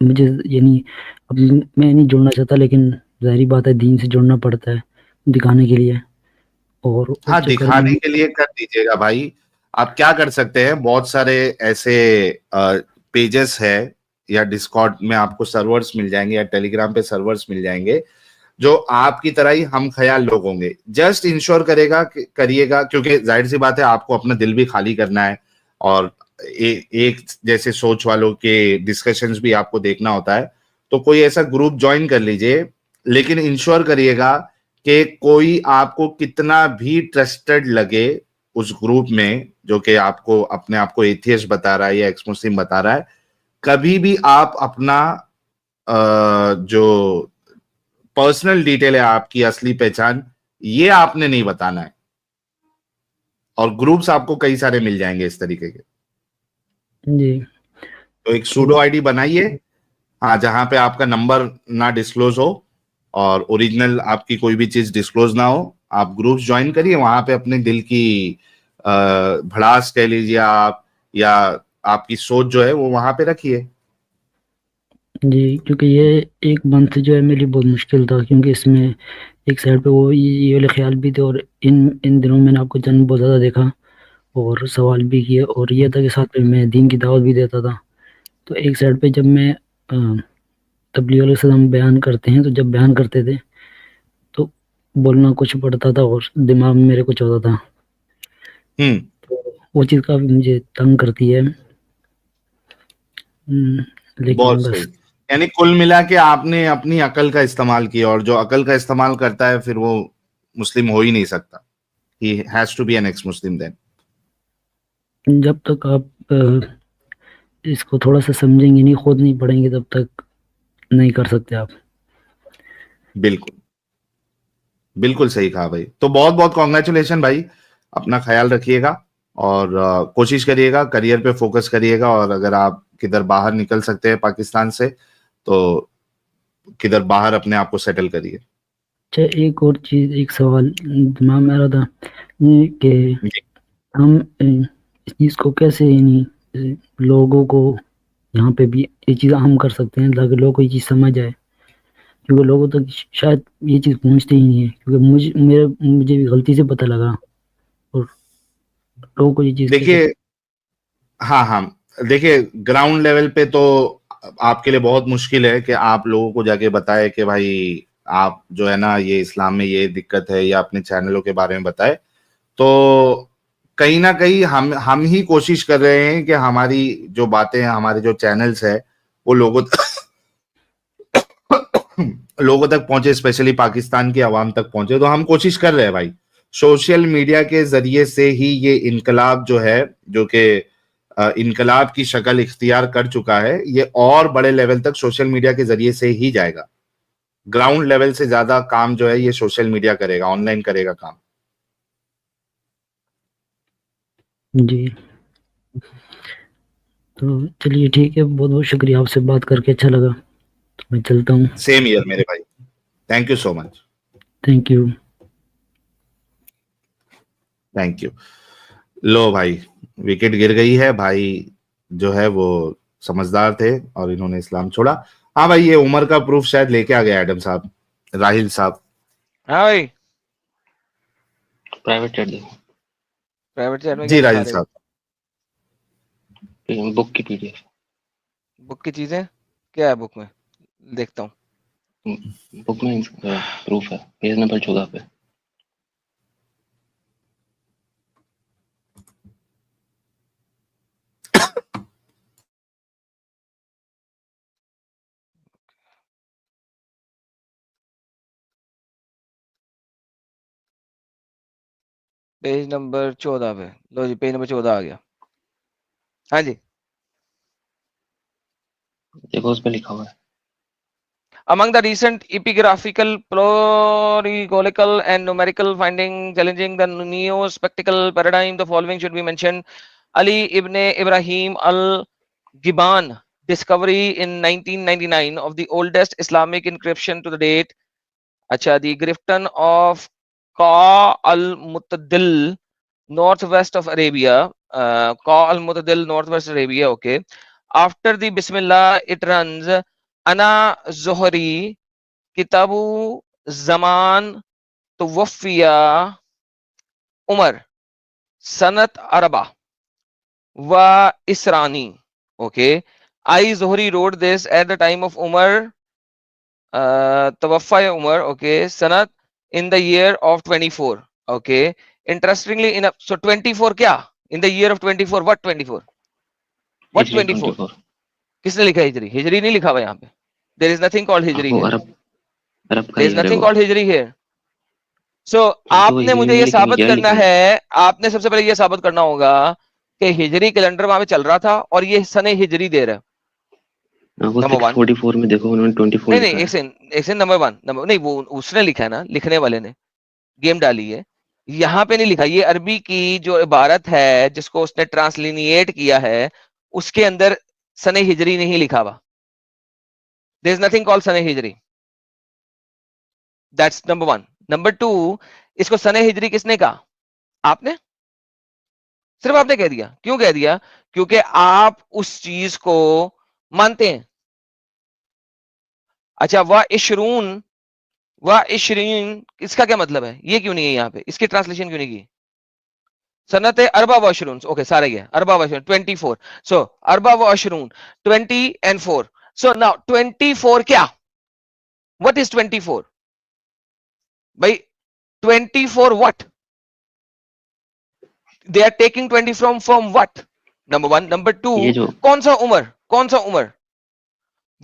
मुझे यानी अब मैं नहीं जुड़ना चाहता, लेकिन ज़ाहिर बात है दीन से जुड़ना पड़ता है दिखाने के लिए, और उस हाँ, चक्कर में दिखाने के लिए कर दीजिएगा भाई। आप क्या कर सकते हैं, बहुत सारे ऐसे पेजेस है, या डिस्कॉर्ड में आपको सर्वर्स मिल जाएंगे, या टेलीग्राम पे सर्वर्स मिल जाएंगे, जो आपकी तरह ही हम ख्याल लोग होंगे। जस्ट इंश्योर करिएगा, क्योंकि जाहिर सी बात है आपको अपना दिल भी खाली करना है, और एक जैसे सोच वालों के डिस्कशंस भी आपको देखना होता है। तो कोई ऐसा ग्रुप ज्वाइन कर लीजिए, लेकिन इंश्योर करिएगा कि कोई आपको कितना भी ट्रस्टेड लगे उस ग्रुप में, जो कि आपको अपने आप को एथियस्ट बता रहा है या एक्स मुस्लिम बता रहा है, कभी भी आप अपना जो पर्सनल डिटेल है, आपकी असली पहचान, ये आपने नहीं बताना है। और ग्रुप्स आपको कई सारे मिल जाएंगे इस तरीके के। जी तो एक सूडो आईडी बनाइए, हाँ, जहां पे आपका नंबर ना डिस्क्लोज हो और ओरिजिनल आपकी कोई भी चीज डिस्क्लोज ना हो। आप ग्रुप्स ज्वाइन करिए, वहां पे अपने दिल की भड़ास कह लीजिए आप, या आपकी सोच जो है वो वहां पे रखिए। जी, क्योंकि ये एक मंथ जो है मेरे लिए बहुत मुश्किल था, क्योंकि इसमें एक साइड पे वो ये वाले ख्याल भी थे, और इन दिनों मैंने आपको जन्म बहुत ज़्यादा देखा और सवाल भी किए, और ये था कि साथ में मैं दीन की दावत भी देता था। तो एक साइड पे जब मैं तबलीग वाले से हम बयान करते हैं, तो जब बयान करते थे तो बोलना कुछ पड़ता था और दिमाग में मेरे कुछ होता था। तो वो चीज़ काफ़ी मुझे तंग करती है। लेकिन बहुत बस सही। यानी कुल मिला के आपने अपनी अकल का इस्तेमाल किया, और जो अकल का इस्तेमाल करता है फिर वो मुस्लिम हो ही नहीं सकता। He has to be an ex-Muslim then. जब तक आप इसको थोड़ा सा समझेंगे नहीं, खुद नहीं पढ़ेंगे, तब तक नहीं कर सकते आप। बिल्कुल बिल्कुल सही कहा भाई। तो बहुत बहुत कॉन्ग्रेचुलेशन भाई, अपना ख्याल रखिएगा और कोशिश करिएगा, करियर पे फोकस करिएगा, और अगर आप किधर बाहर निकल सकते हैं पाकिस्तान से तो किधर बाहर अपने आप को सेटल करिए। अच्छा, एक और चीज़, एक सवाल दिमाग में आ रहा था कि हम इस चीज़ को कैसे यानी लोगों को यहाँ पे भी ये चीज़ हम कर सकते हैं ताकि लोगों को ये चीज़ समझ आए, क्योंकि लोगों तक शायद ये चीज़ पहुँचती ही नहीं है, क्योंकि मुझे भी गलती से पता लगा, और लोगों को ये चीज़ देखिए, हाँ, देखिए ग्राउंड लेवल पे तो आपके लिए बहुत मुश्किल है कि आप लोगों को जाके बताए कि भाई आप जो है ना ये इस्लाम में ये दिक्कत है, या अपने चैनलों के बारे में बताए। तो कहीं ना कहीं हम ही कोशिश कर रहे हैं कि हमारी जो बातें हैं, हमारे जो चैनल्स है वो लोगों तक पहुंचे, स्पेशली पाकिस्तान की आवाम तक पहुंचे। तो हम कोशिश कर रहे हैं भाई, सोशल मीडिया के जरिए से ही ये इनकलाब जो है, जो कि इनकलाब की शक्ल इख्तियार कर चुका है, ये और बड़े लेवल तक सोशल मीडिया के जरिए से ही जाएगा। ग्राउंड लेवल से ज्यादा काम जो है ये सोशल मीडिया करेगा, ऑनलाइन करेगा काम। जी, तो चलिए ठीक है, बहुत बहुत शुक्रिया, आपसे बात करके अच्छा लगा, तो मैं चलता हूँ। सेम ईयर मेरे भाई, thank you so much. Thank you. Thank you. लो भाई, विकेट गिर गई है भाई, जो है वो समझदार थे और इन्होंने इस्लाम छोड़ा। हाँ भाई, ये उम्र का प्रूफ शायद लेके आ गया एडम साहब, राहिल साहब। हाँ भाई, प्राइवेट चैट देखो, प्राइवेट चैट में जी क्या दिखा राहिल रहे साहब। बुक की पीडीएफ, बुक की चीजें क्या है बुक में, देखता हूँ। बुक में प्रूफ है, पेज नंबर 14 पे। पेज नंबर 14 पे, लो जी, पेज नंबर 14 आ गया। हाँ जी, देखो उस पे लिखा हुआ है, among the recent epigraphical, polygonical and numerical findings challenging the neo-spectacle paradigm, the following should be mentioned. Ali ibn Ibrahim al-Giban discovery in 1999 of the oldest Islamic inscription to the date. Acha, the Grifton of Qa al-Mutadil, northwest of Arabia. Qa al-Mutadil, northwest Arabia. Okay. After the Bismillah, it runs Ana Zohri, Kitabu Zaman, Tuwaffiya Umar, Sanat Araba, Wa Israni. Okay. I Zohri wrote this at the time of Umar, Tawaffaya Umar, okay, Sanat, in the year of 24. Okay. Interestingly enough, so 24 kya? In the year of 24, what 24? What हिजरी 24? 24। किसने लिखा हिजरी? हिजरी नहीं लिखा हुआ यहाँ पे. There is nothing called हिजरी वो here. अरब का There is year है nothing वो। called Hijri here. सो आपने तो मुझे नहीं ये लिखेंगे साबित क्या करना लिखेंगे? है, आपने सबसे पहले ये साबित करना होगा कि हिजरी कैलेंडर वहां पे चल रहा था और ये सने हिजरी दे रहा है। वो नंबर वन 644 में देखो उन्होंने 24 नहीं लिखा नहीं, है। एक सेकंड, नंबर वन, नंबर नहीं, वो उसने लिखा है ना, लिखने वाले ने गेम डाली है, यहाँ पे नहीं लिखा। ये अरबी की जो इबारत है जिसको उसने ट्रांसलिनिएट किया है, उसके अंदर सने हिजरी नहीं लिखा हुआ। देयर इज नथिंग कॉल्ड सने हिजरी। That's number one. Number two, इसको सने हिजरी किसने कहा? आपने, सिर्फ आपने कह दिया। क्यों कह दिया? क्योंकि आप उस चीज को मानते हैं। अच्छा, वाह इशरीन, इसका क्या मतलब है? ये क्यों नहीं है यहाँ पे? इसकी ट्रांसलेशन क्यों नहीं की? सनत अरबा वशरून, ओके सारे गए, अरबा वशरून 24, सो अरबा वशरून 20 and 4, सो नाउ 24 क्या? व्हाट इज 24 भाई? 24 what? They are taking 20 from what? Number one. Number two, ये जो कौन सा उमर?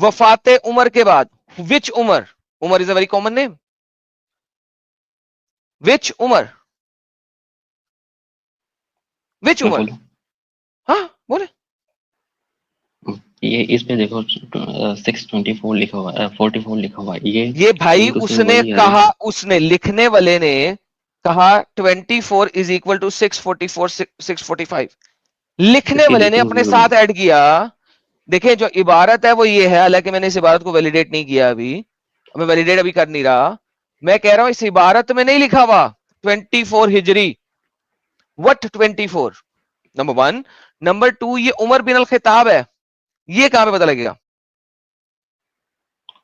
वफाते उमर के बाद, which Umar? Umar is a very common name. Which Umar? Which मैं उमर? बोलूं, हाँ बोले। ये इस पे देखो 624 लिखा हुआ है, 44 लिखा हुआ है। ये भाई ये तो सेम उसने वही आ रहा कहा, है। उसने लिखने वाले ने कहा 24 इज इक्वल टू 644 645। लिखने इसकी वाले ने डेटिंग अपने भी वही साथ ऐड किया। देखिए जो इबारत है वो ये है, हालांकि मैंने इस इबारत को वैलिडेट नहीं किया अभी, मैं वैलिडेट अभी कर नहीं रहा। मैं कह रहा हूं इस इबारत में नहीं लिखा हुआ 24 हिजरी। What 24? Number one. Number two, ये उमर बिन अल खिताब है, ये कहां पे पता लगेगा?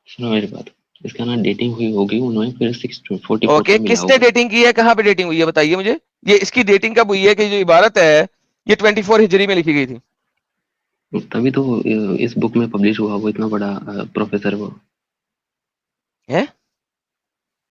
सुनो मेरी बात, इसका ना डेटिंग हुई होगी, उन्होंने फिर 644 ओके, पे मिला किसने होगा। डेटिंग की है? कहां पे डेटिंग हुई है बताइए मुझे। ये इसकी डेटिंग कब हुई है कि जो इबारत है ये 24 हिजरी में लिखी गई थी? तभी तो इस बुक में पब्लिश हुआ, वो इतना बड़ा प्रोफेसर वो। है